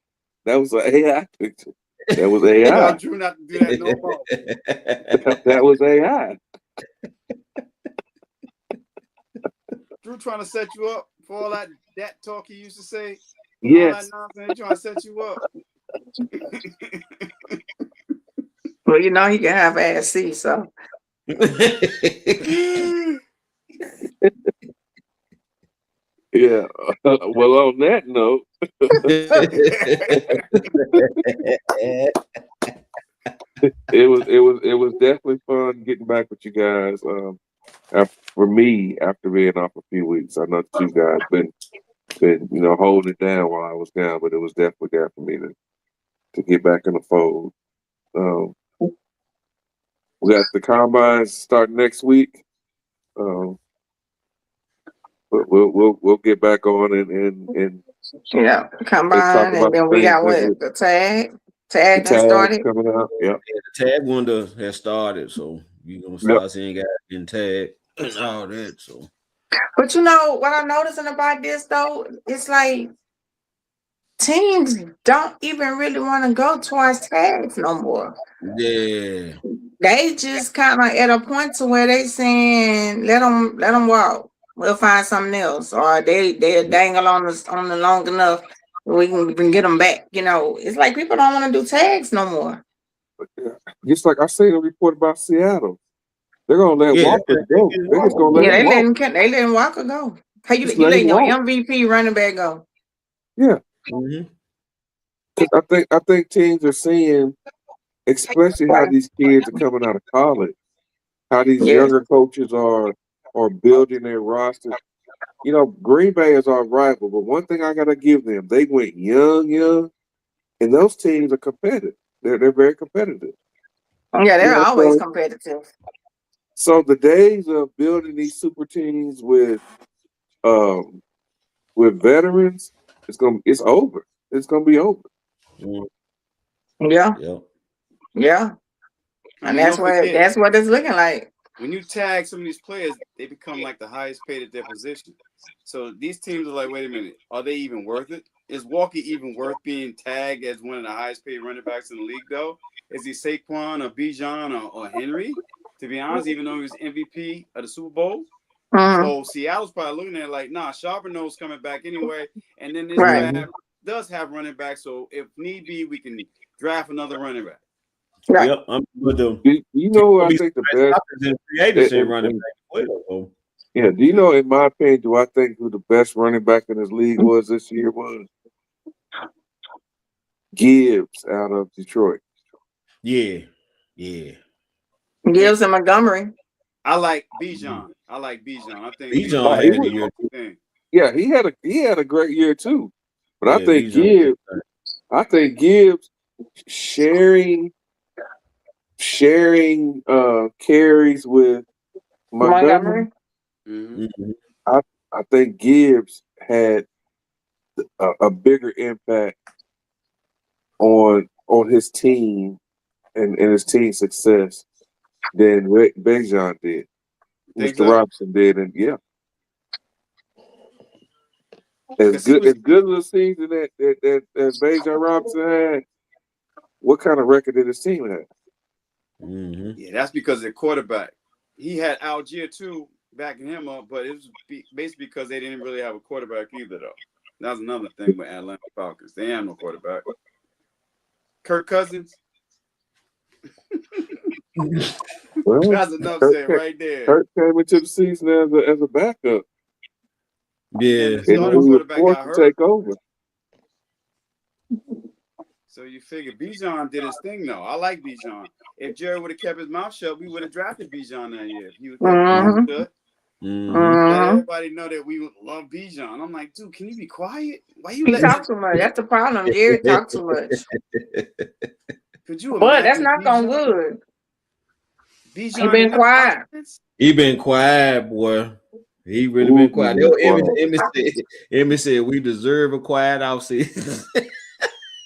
S1: That was an AI picture. That was AI.
S2: Tell Drew not to do that no more.
S1: That was AI.
S2: Drew trying to set you up for all that talk he used to say.
S1: Yes.
S2: All that nonsense. He trying to set you up.
S3: Well, he can have ass C, so.
S1: Yeah. Well, on that note, it was definitely fun getting back with you guys. For me, after being off a few weeks, I know that you guys been holding it down while I was down, but it was definitely there for me to get back in the fold. We got the combines starting next week. But we'll get back on and
S3: combine, and then we got the tag that started
S1: coming out. Yeah,
S4: the tag window has started, so you're gonna start seeing guys getting tagged and all that. So,
S3: but what I'm noticing about this though, it's like teams don't even really want to go towards tags no more.
S4: Yeah,
S3: they just kind of at a point to where they saying let them walk. We'll find something else, or they dangle on the long enough we can get them back. It's like people don't want to do tags no more.
S1: Just like I seen a report about Seattle, they're gonna let Walker go. They're just gonna let him walk.
S3: They letting Walker go. How you letting your MVP running back go?
S1: Yeah, because I think teams are seeing, especially how these kids are coming out of college, how these younger coaches are building their roster. Green Bay is our rival, but one thing I gotta give them, they went young, and those teams are competitive. They're very competitive.
S3: Yeah, they're always competitive.
S1: So the days of building these super teams with veterans, it's over. It's gonna be over.
S3: Yeah. And that's what it's looking like.
S2: When you tag some of these players, they become like the highest paid at their position. So these teams are like, wait a minute, are they even worth it? Is Walker even worth being tagged as one of the highest paid running backs in the league, though? Is he Saquon or Bijan or Henry? To be honest, even though he was MVP of the Super Bowl. So Seattle's probably looking at it like, nah, Charbonneau's coming back anyway. And then this draft does have running back. So if need be, we can draft another running back.
S3: Right.
S4: Yep, I'm with them.
S1: I think the best
S4: running back.
S1: Yeah, do you know, in my opinion, do I think who the best running back in this league was this year was? Gibbs out of Detroit.
S4: Yeah.
S3: Gibbs and Montgomery.
S2: I like Bijan. I think
S4: Bijan had a year.
S1: Yeah, he had a great year too. But I think Gibbs sharing carries with Montgomery. I think Gibbs had a bigger impact on his team and his team success than Bijan did. Mr. Robinson did, and as good as a season that Bijan Robinson had, what kind of record did his team have?
S2: Yeah, that's because of the quarterback. He had Algier too, backing him up, but it was basically because they didn't really have a quarterback either, though. That's another thing with Atlanta Falcons. They have no quarterback. Kirk Cousins.
S1: Well,
S2: That's enough said right there.
S1: Kirk came into the season as a backup.
S4: Yeah.
S2: And the
S1: And he
S2: starting
S1: was
S2: quarterback
S1: forced
S2: got
S1: to
S2: hurt.
S1: take over.
S2: So you figure Bijan did his thing, though. I like Bijan. If Jerry would have kept his mouth shut, we would have drafted Bijan that year. If he would have kept his mouth shut. Let everybody know that we love Bijan. I'm like, dude, can you be quiet? Why you
S3: He
S2: letting
S3: talk too much. That's the problem. Jerry talk too much.
S2: Could you
S3: But that's
S2: imagine
S3: not going
S2: Bijan?
S3: good. He
S2: Bijan
S3: been
S2: in that
S3: quiet.
S2: offense?
S4: He been quiet, boy. He really
S1: Ooh,
S4: been quiet.
S1: he been
S4: Emmitt said we deserve a quiet offseason.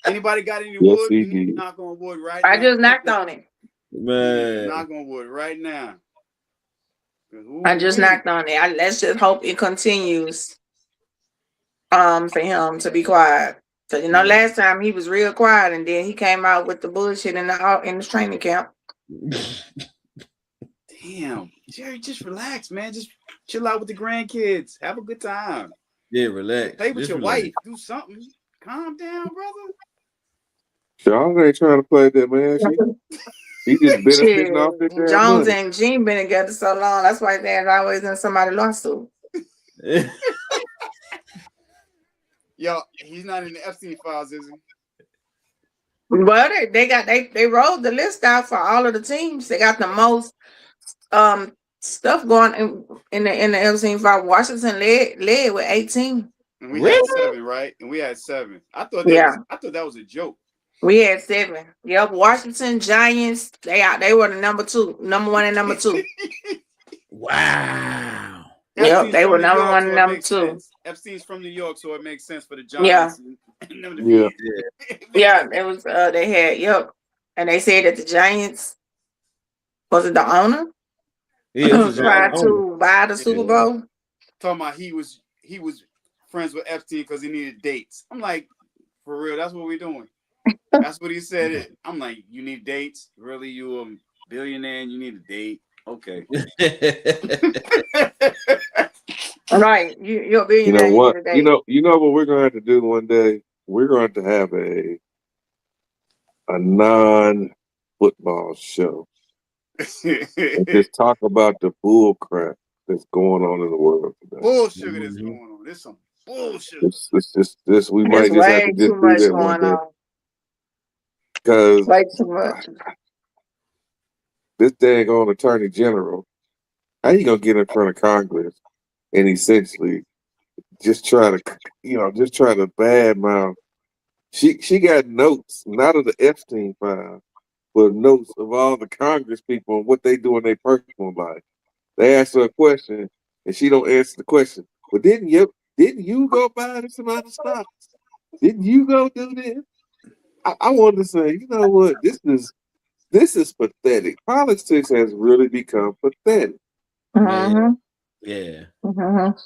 S2: Anybody got any
S1: Yes,
S2: wood?
S1: he
S2: You need to
S1: did.
S2: knock on wood right
S3: I
S2: now.
S3: just knocked on it.
S4: Man,
S2: Knock on wood right now.
S3: I just knocked on it. Let's just hope it continues. For him to be quiet. So last time he was real quiet, and then he came out with the bullshit in the training camp.
S2: Damn, Jerry, just relax, man. Just chill out with the grandkids. Have a good time.
S4: yeah, relax.
S2: Play with
S4: Just
S2: your
S4: relax.
S2: wife. Do something. Calm down, brother.
S1: Charles ain't trying to play that, man. He just benefiting off it.
S3: Jones
S1: money.
S3: and Gene been together so long. That's why they're always in somebody's lawsuit.
S2: Yo, he's not in the Epstein files, is he?
S3: Well, they rolled the list out for all of the teams. They got the most stuff going in the Epstein file. Washington led with 18.
S2: And we had 7, right? And we had 7. I thought that was a joke.
S3: We had 7. Yep, Washington Giants. They were the number 1 and number 2.
S4: Wow.
S3: Yep, they were number 1 and number 2.
S2: Epstein's from New York, so it makes sense for the Giants.
S1: Yeah.
S3: Yeah, it was. They had. Yep, and they said that the Giants was it the owner?
S4: Yeah,
S3: tried to buy the Super Bowl.
S2: Talking about he was friends with Epstein because he needed dates. I'm like, for real, that's what we're doing. That's what he said. I'm like, you need dates? Really? You a billionaire and you need a date? Okay.
S3: Right. You're a billionaire.
S1: You know what? You know what we're gonna have to do one day? We're going to have a non-football show. And just talk about the bull crap that's going on in the world today.
S2: Bullshit that's going on. There's some bullshit.
S1: This we might just have to just do that one day. Because
S3: way too much.
S1: This dang on attorney general, how you gonna get in front of Congress and essentially just try to badmouth? She got notes, not of the Epstein file, but notes of all the Congress people and what they do in their personal life. They ask her a question and she don't answer the question. Well, didn't you go buy this amount of stocks? Didn't you go do this? I wanted to say, you know what? This is pathetic. Politics has really become pathetic.
S3: Mm-hmm.
S4: Yeah.
S3: Mm-hmm.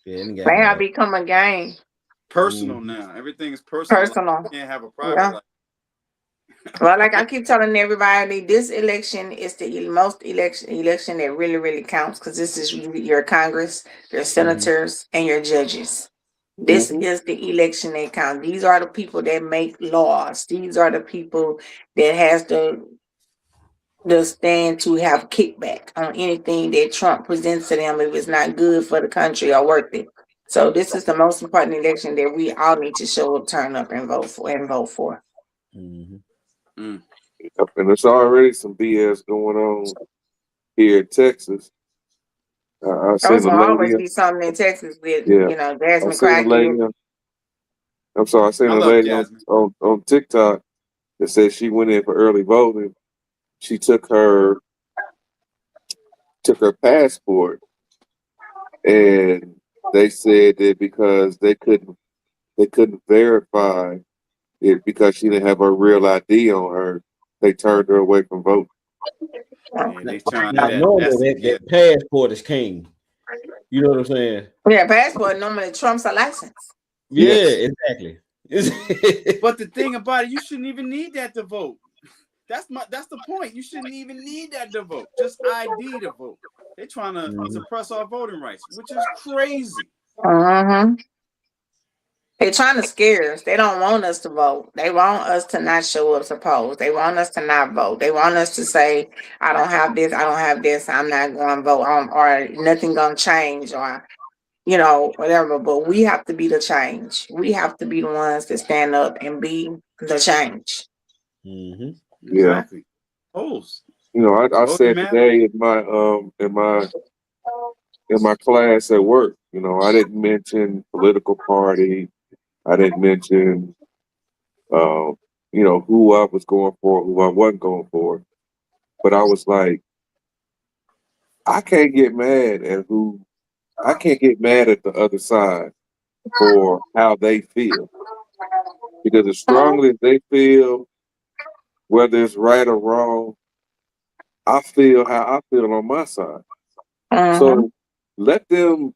S4: Yeah.
S3: They have become a game.
S2: Personal now. Everything is personal.
S3: Personal.
S2: You can't have a private life.
S3: Well, like I keep telling everybody, this election is the most election that really, really counts because this is your Congress, your senators, and your judges. This is the election that counts. These are the people that make laws. These are the people that has the stand to have kickback on anything that Trump presents to them if it's not good for the country or worth it. So this is the most important election that we all need to show up, turn up, and vote for.
S1: Mm-hmm. And there's already some BS going on here in Texas.
S3: There's gonna always be something in Texas with Jasmine Crockett.
S1: I'm sorry, I seen a lady on TikTok that said she went in for early voting. She took her passport, and they said that because they couldn't verify it because she didn't have her real ID on her, they turned her away from voting.
S4: That passport is king. You know what I'm saying?
S3: Yeah, passport normally trumps a license.
S4: Yeah, exactly.
S2: But the thing about it, you shouldn't even need that to vote. That's the point. You shouldn't even need that to vote. Just ID to vote. They're trying to suppress our voting rights, which is crazy.
S3: They're trying to scare us. They don't want us to vote. They want us to not show up to polls. They want us to not vote. They want us to say, I don't have this, I don't have this, I'm not going to vote, or nothing going to change, or, whatever. But we have to be the change. We have to be the ones that stand up and be the change.
S2: Exactly. Polls.
S1: I said today in my class at work, I didn't mention political party. I didn't mention, who I was going for, who I wasn't going for. But I was like, I can't get mad at the other side for how they feel. Because as strongly as they feel, whether it's right or wrong, I feel how I feel on my side. So let them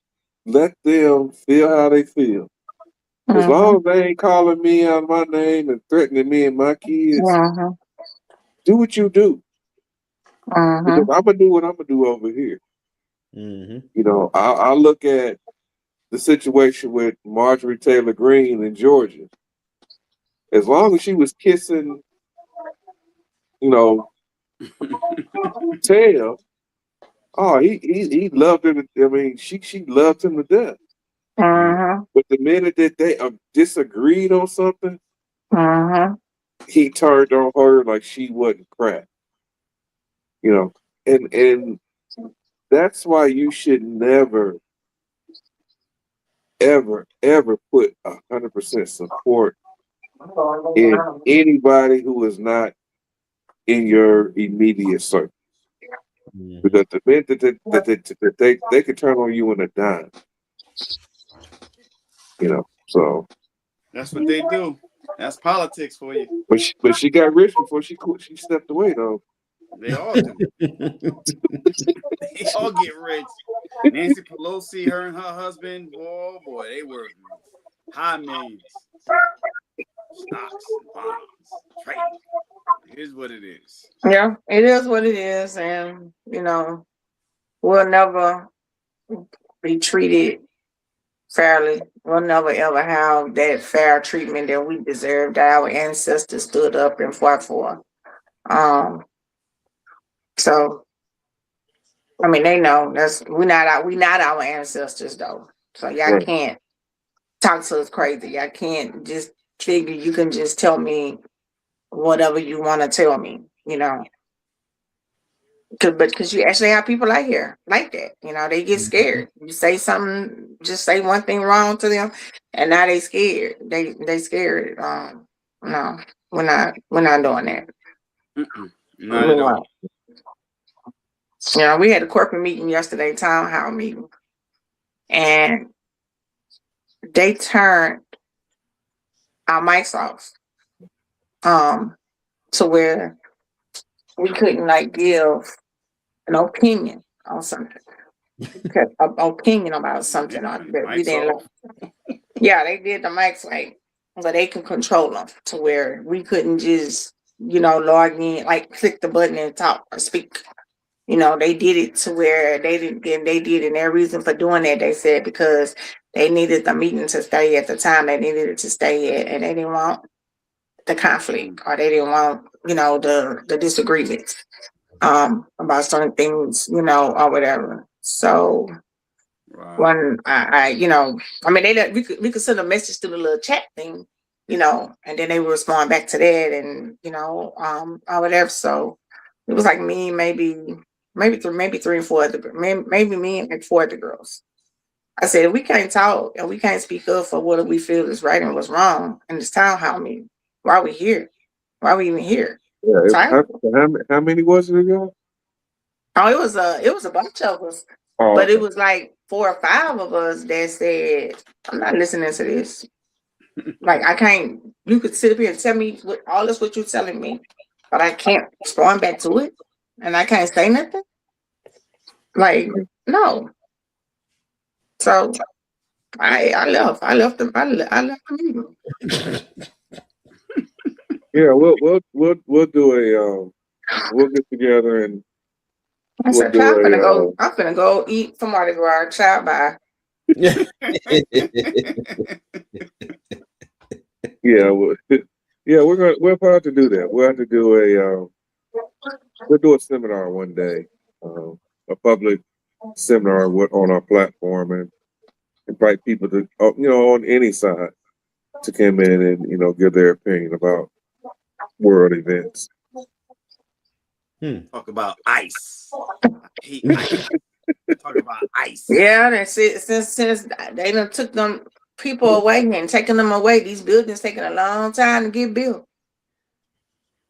S1: feel how they feel. As long as they ain't calling me out my name and threatening me and my kids, do what you do. Because I'm gonna do what I'm gonna do over here. I look at the situation with Marjorie Taylor Greene in Georgia. As long as she was kissing, tail, he loved her. She loved him to death. But the minute that they disagreed on something, he turned on her like she wasn't crap. And that's why you should never, ever, ever put 100% support in anybody who is not in your immediate circle. Because the minute that they can turn on you in a dime. So
S2: that's what they do. That's politics for you.
S1: But she got rich before she stepped away though.
S2: They all do. They all get rich. Nancy Pelosi, her and her husband, oh boy, they were high millions. Stocks and bonds, trading. Here's what it is.
S3: Yeah, it is what it is, and we'll never be treated fairly. We'll never ever have that fair treatment that we deserve, that our ancestors stood up and fought for. So they know we not our ancestors though. So y'all can't talk to us crazy. Y'all can't just figure you can just tell me whatever you want to tell me, Because you actually have people out here like that. They get scared. You say something, just say one thing wrong to them, and now they scared. They scared. No, we're not doing that.
S2: Not at all.
S3: We had a corporate meeting yesterday, town hall meeting, and they turned our mics off, to where we couldn't give an opinion on something. An opinion about something that we didn't like. Yeah, they did the mics but they can control them to where we couldn't just log in, click the button and talk or speak. They did it to where they didn't. And they did, and their reason for doing that, they said, because they needed the meeting to stay at the time they needed it to stay at, and they didn't want the conflict, or they didn't want the disagreements about certain things, or whatever. So when we could send a message through the little chat thing, and then they would respond back to that, and or whatever. So it was like me, maybe three and four other, maybe me and like four other girls. I said, if we can't talk and we can't speak up for what we feel is right and what's wrong in this town hall meeting, why are we here? Why are we even here?
S1: Yeah, how many was it again?
S3: Oh, it was a bunch of us, but it was like 4 or 5 of us that said, I'm not listening to this. I can't. You could sit up here and tell me all this what you're telling me, but I can't respond back to it, and I can't say nothing. No. So I left. I left them. I left the meeting.
S1: Yeah, we'll do we'll get together and
S3: I
S1: We'll
S3: said,
S1: do
S3: I'm finna go eat some Mardi Gras. Child, bye.
S1: yeah, we'll probably have to do that. We'll have to do we'll do a seminar one day, a public seminar on our platform, and invite people to, on any side to come in and, give their opinion about world events.
S2: Talk about ice. He ice. Talk about ice.
S3: Yeah, that's it. Since they done took them people away and taking them away, these buildings taking a long time to get built.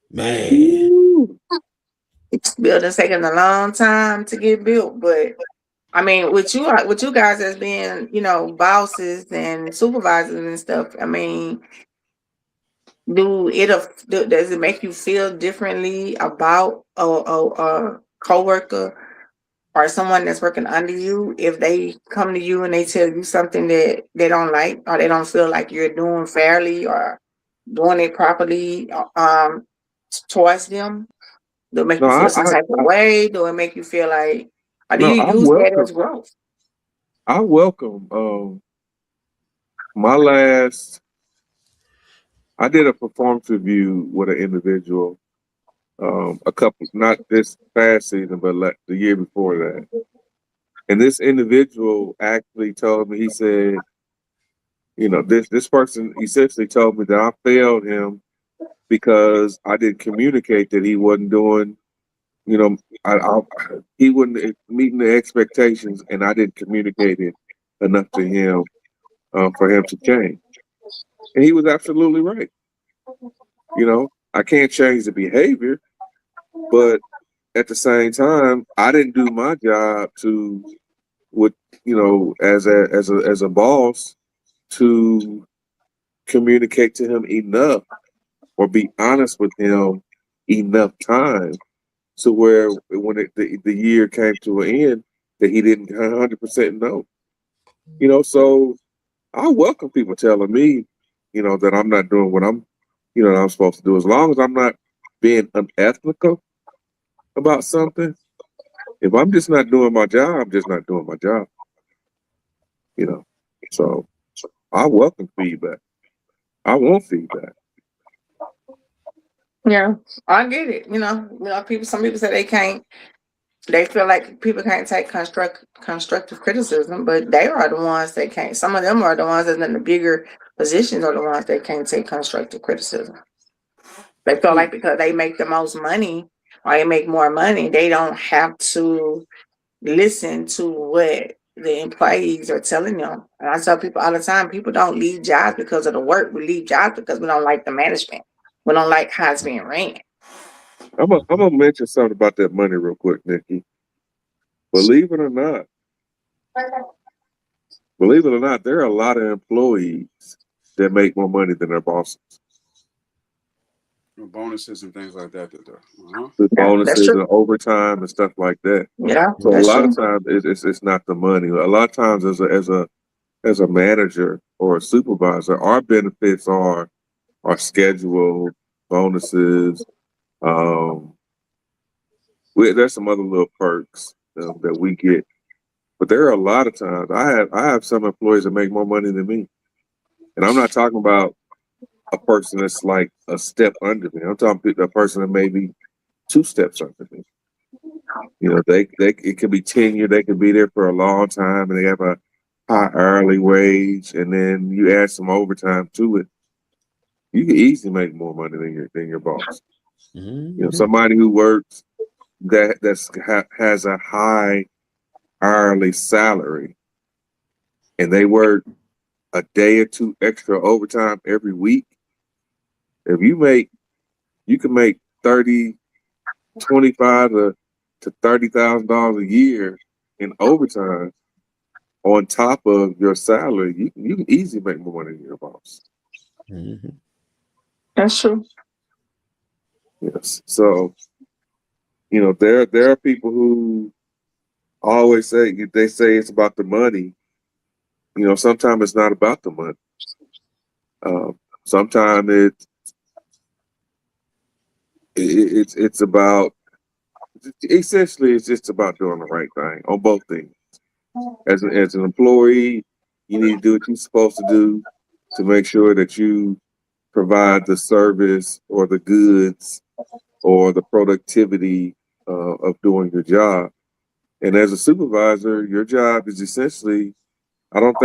S4: Man.
S3: Buildings taking a long time to get built, but I mean, with you guys as being, bosses and supervisors and stuff. I mean, does it make you feel differently about a coworker or someone that's working under you if they come to you and they tell you something that they don't like or they don't feel like you're doing fairly or doing it properly towards them? Do it make
S1: No,
S3: you feel some type of way? Do it make you feel like, or do you use that as growth?
S1: I welcome I did a performance review with an individual, not this past season, but the year before that. And this individual actually told me, he said, this person essentially told me that I failed him because I didn't communicate that he wasn't doing, he wasn't meeting the expectations, and I didn't communicate it enough to him for him to change. And he was absolutely right. I can't change the behavior, but at the same time, I didn't do my job as a boss, to communicate to him enough or be honest with him enough time, so where when the year came to an end, that he didn't 100% know. So I welcome people telling me, that I'm not doing what I'm supposed to do, as long as I'm not being unethical about something. If I'm just not doing my job, I'm just not doing my job. So I welcome feedback. I want feedback.
S3: Yeah, I get it. Some people say they feel like people can't take constructive criticism, but they are the ones that can't. Some of them are the ones that in the bigger positions are the ones that can't take constructive criticism. They feel like because they make the most money or they make more money, they don't have to listen to what the employees are telling them. And I tell people all the time, people don't leave jobs because of the work. We leave jobs because we don't like the management. We don't like how it's being ran.
S1: I'm gonna mention something about that money real quick, Nikki. Believe it or not, there are a lot of employees that make more money than their bosses.
S2: Bonuses and things like that.
S1: The bonuses and overtime and stuff like that.
S3: Yeah.
S1: So a lot of times it's not the money. A lot of times as a manager or a supervisor, our benefits are scheduled, bonuses. There's some other little perks that we get, but there are a lot of times I have some employees that make more money than me, and I'm not talking about a person that's like a step under me. I'm talking about a person that may be 2 steps under me. It could be tenure. They could be there for a long time, and they have a high hourly wage, and then you add some overtime to it. You can easily make more money than your boss.
S4: Mm-hmm.
S1: Somebody who works has a high hourly salary, and they work a day or 2 extra overtime every week. If you can make $25,000 to $30,000 a year in overtime on top of your salary. You can easily make more money than your boss.
S4: Mm-hmm.
S3: That's true.
S1: Yes. So, there are people who always say it's about the money. Sometimes it's not about the money. Sometimes it's about essentially, it's just about doing the right thing on both things. As an employee, you need to do what you're supposed to do to make sure that you provide the service or the goods or the productivity of doing your job. And as a supervisor, your job is essentially, I don't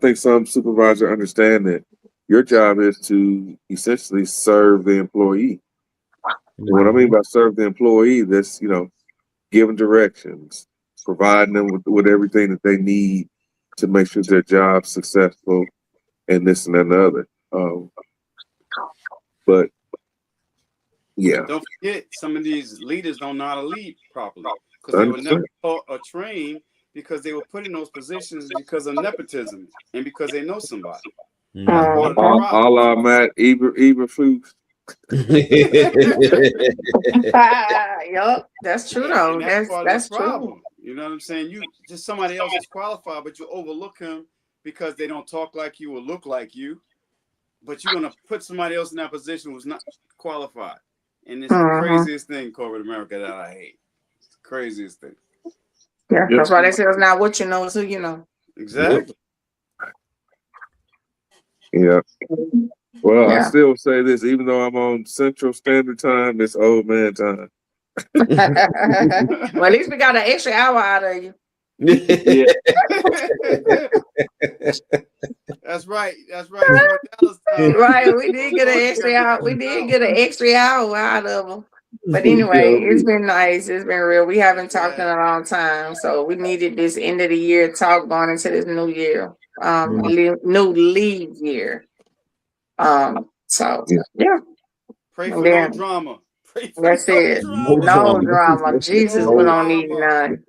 S1: think some supervisors understand that your job is to essentially serve the employee. And what I mean by serve the employee, that's, giving directions, providing them with everything that they need to make sure their job's successful and this and that and the other. But yeah.
S2: Don't forget, some of these leaders don't know how to lead properly because they were never taught or trained, because they were put in those positions because of nepotism and because they know somebody. That's part of the problem.
S1: All our Matt Eberflus.
S3: Yup, that's true though. That's true.
S2: You know what I'm saying? You just somebody else is qualified, but you overlook him because they don't talk like you or look like you. But you're gonna put somebody else in that position who's not qualified. And it's the craziest thing, corporate America, that I hate. It's the craziest thing.
S3: Yeah, that's why they say it's not what you know, it's who you know.
S2: Exactly.
S1: Yeah. Well, I still say this, even though I'm on Central Standard Time, it's old man time.
S3: Well, at least we got an extra hour out of you.
S1: Yeah.
S2: That's right.
S3: Right, we did get an extra hour. We did get an extra hour out of them. But anyway, it's been nice. It's been real. We haven't talked in a long time, so we needed this end of the year talk going into this new year, new leave year. So yeah.
S2: Pray for no drama.
S3: That's it. No drama. Jesus, we don't need none.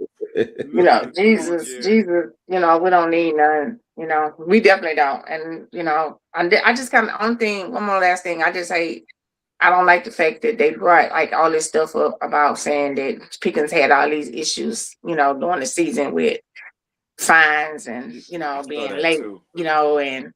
S3: Jesus, we don't need none. We definitely don't. And I just kind of one more last thing. I just hate. I don't like the fact that they brought like all this stuff up about saying that Pickens had all these issues, during the season with fines and being late, and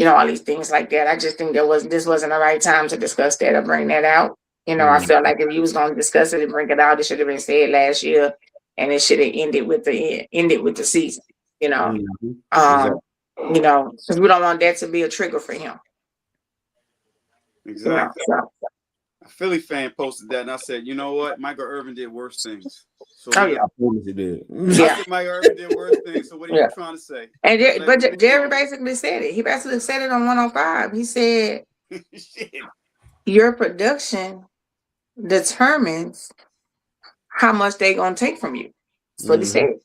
S3: all these things like that. I just think this wasn't the right time to discuss that or bring that out. I felt like if you was going to discuss it and bring it out, it should have been said last year, and it should have ended with the season. Because we don't want that to be a trigger for him.
S2: Exactly. A Philly fan posted that, and I said, you know what? Michael Irvin did worse things. So
S4: I promise he did.
S2: I said Michael Irvin did worse things. So what are you trying to say?
S3: And Jerry basically said it. He basically said it on 105. He said, your production determines how much they're going to take from you. That's what he said.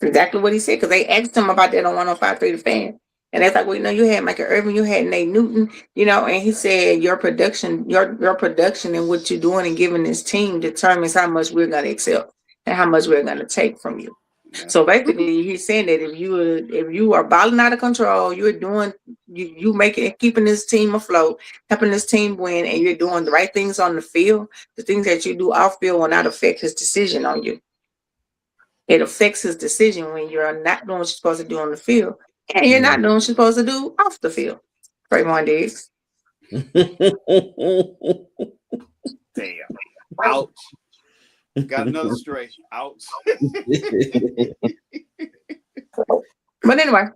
S3: Exactly what he said, because they asked him about that on 105 through the fan. And that's like, well, you had Michael Irvin, you had Nate Newton, and he said your production and what you're doing and giving this team determines how much we're going to accept and how much we're going to take from you. Yeah. So basically, he's saying that if you are balling out of control, you're doing keeping this team afloat, helping this team win, and you're doing the right things on the field, the things that you do off field will not affect his decision on you. It affects his decision when you're not doing what you're supposed to do on the field. And you're not doing what you're supposed to do off the field. Draymond Diggs.
S2: Damn. Ouch. Got another stray. Ouch.
S3: But anyway,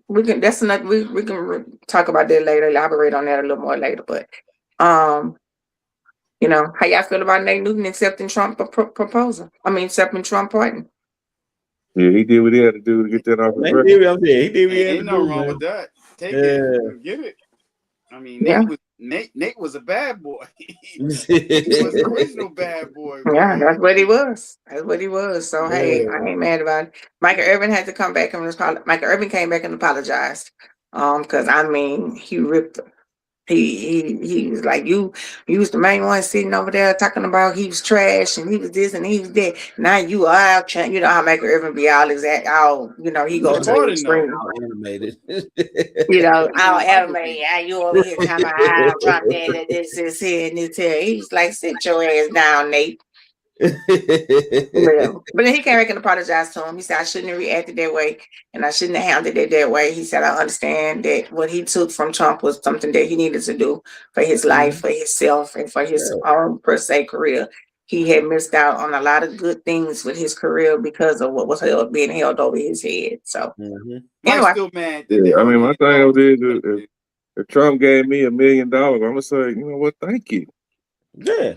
S3: we can talk about that later, elaborate on that a little more later. But how y'all feel about Nate Newton accepting Trump proposal? I mean, accepting Trump pardon.
S1: Yeah, he did what he had to do to get that off his record.
S4: He did what he had to do.
S2: Ain't no wrong with that. Take it, get it. I mean, Nate was a bad boy. He was the original bad boy.
S3: Yeah, that's what he was. So hey, I ain't mad about it. Michael Irvin had to come back and Michael Irvin came back and apologized. Because he ripped him. He was like, you was the main one sitting over there talking about he was trash and he was this and he was that. Now you are out, how Michael Irvin be all exact, he goes to the extreme.
S4: Animated.
S3: All animated. You over here talking about Trump that this here and this here. He's like, sit your ass down, Nate. But then he came back and apologized to him. He said, I shouldn't have reacted that way and I shouldn't have handled it that way. He said, I understand that what he took from Trump was something that he needed to do for his life, for himself, and for his own per se career. he had missed out on a lot of good things with his career because of what was being held over his head. So
S2: Mike's
S3: anyway,
S2: still mad.
S1: Yeah, I mean, my thing is, if Trump gave me $1 million, I'm gonna say, you know what? Thank you.
S4: Yeah.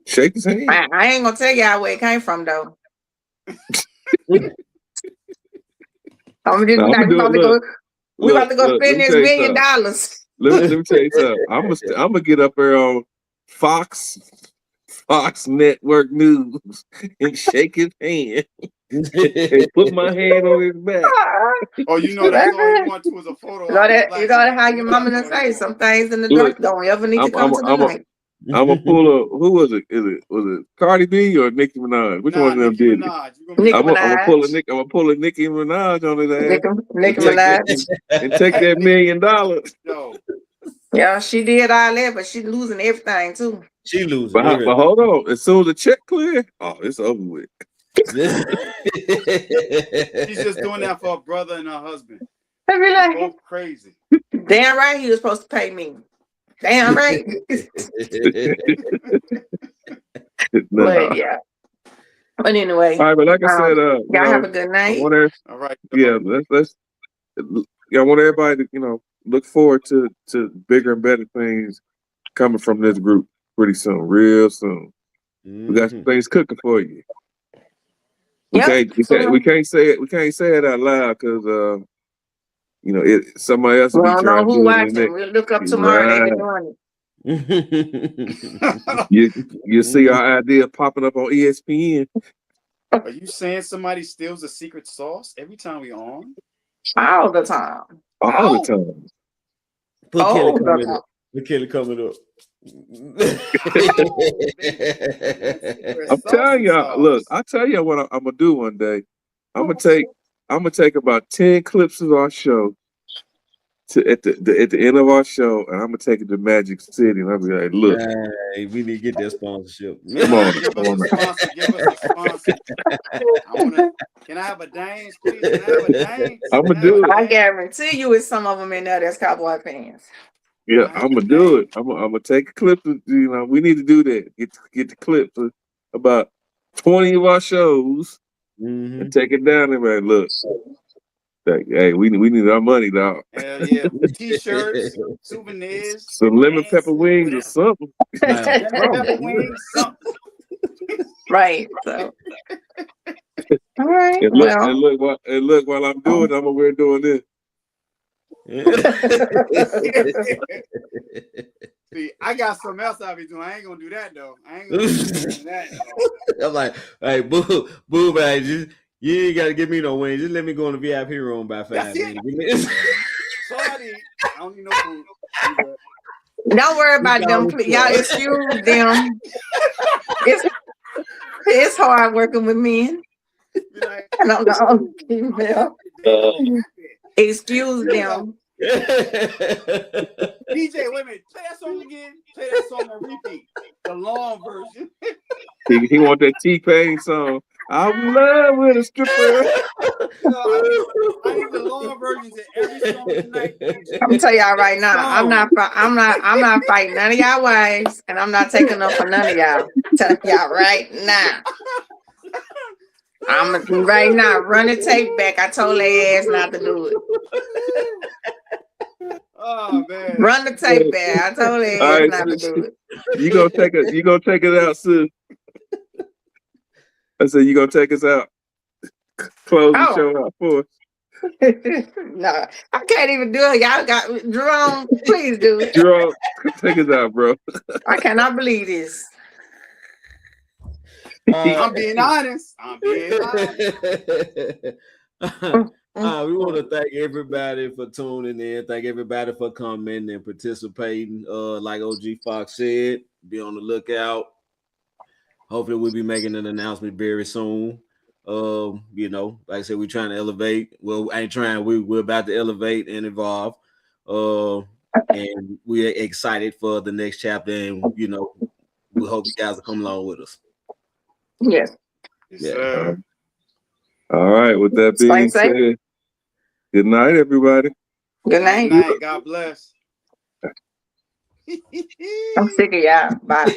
S1: Shake his hand.
S3: I ain't gonna tell y'all where it came from though. I'm just like, we about to go spend this $1 million.
S1: Let me tell you something. I'm gonna get up there on Fox Network News and shake his hand and put my hand on his back.
S2: Oh, you know that's all you want to is a photo.
S3: You gotta have your mama to say some things in the dark don't ever need to come to the light.
S1: I'm gonna pull a who was it? Was it Cardi B or Nicki Minaj? Which one of them did it? I'm gonna pull a Nicki Minaj on his ass.
S3: Nicki Minaj
S1: and take that $1 million.
S2: No.
S3: Yeah, she did all that, but she's losing everything too.
S4: She losing.
S1: But hold on, as soon as the check clear, it's over with.
S2: She's just doing that for her brother and her husband.
S3: I be like,
S2: both crazy.
S3: Damn right, he was supposed to pay me. Damn right. But yeah. But anyway.
S1: All right, but like I said,
S3: y'all have a good night.
S2: All right.
S1: Yeah, let's I want everybody to, look forward to bigger and better things coming from this group pretty soon, real soon. We got some things cooking for you. We can't say it out loud because somebody else will be
S3: trying to do it. Watching. We'll look up tomorrow. Right. They be doing
S1: it. You see our idea popping up on ESPN.
S2: Are you saying somebody steals a secret sauce every time we on?
S3: All the time.
S1: All the time.
S4: Put Kelly coming up.
S1: I'm telling y'all, look, I'll tell you what I'm gonna do one day. I'm gonna take about 10 clips of our show at the end of our show, and I'm gonna take it to Magic City, and I'll be like, look,
S4: hey, we need to get that sponsorship.
S1: Come on.
S2: Give us a sponsor. Can I have a dance, please? Can I have a dance?
S1: I'm gonna do it.
S3: I guarantee you, it's some of them in there that's Cowboy fans.
S1: Yeah, I'm gonna do it. I'm gonna take a clip. We need to do that. Get the clips of about 20 of our shows and take it down there. Man, look, hey, we need our money, dog.
S2: Hell yeah, T-shirts, souvenirs,
S1: some lemon pepper wings or something.
S2: Lemon pepper wings, something.
S3: Right. So. All right.
S1: And look, while I'm doing it, I'm over here doing this.
S2: See, I got something else I'll be doing. I ain't gonna do that though. I ain't gonna do that.
S4: I'm like, hey, boo, man, you ain't gotta give me no wings. Just let me go in the VIP room by 5 minutes.
S2: Sorry, I don't need no food.
S3: Don't worry about them. Y'all excuse them. It's hard working with men. And I'm the only female. Excuse them.
S2: DJ, wait a minute. Play that song again. Play that song on repeat. The long version.
S1: He want that T-Pain song. I'm in love with a stripper.
S2: I need the long version to every song tonight.
S3: I'm gonna tell y'all right now. I'm not fighting none of y'all wives, and I'm not taking up for none of y'all. I'm telling y'all right now. I'm right now. Run the tape back. I told their ass not to do it.
S2: Oh man.
S3: Run the tape back. I told their ass not to do it.
S1: You gonna take it out soon. I said you gonna take us out. Close the show out for us.
S3: No, I can't even do it. Y'all got Jerome, please do it.
S1: Jerome, take us out, bro.
S3: I cannot believe this.
S2: I'm being honest.
S4: We want to thank everybody for tuning in. Thank everybody for coming and participating. Like OG Fox said, be on the lookout. Hopefully, we'll be making an announcement very soon. Like I said, we're trying to elevate. Well, I ain't trying. We're about to elevate and evolve. And we're excited for the next chapter. And we hope you guys will come along with us.
S3: Yes.
S1: Yeah. All right. With that being said, good night, everybody.
S3: Good night.
S2: God bless.
S3: I'm sick of y'all. Bye.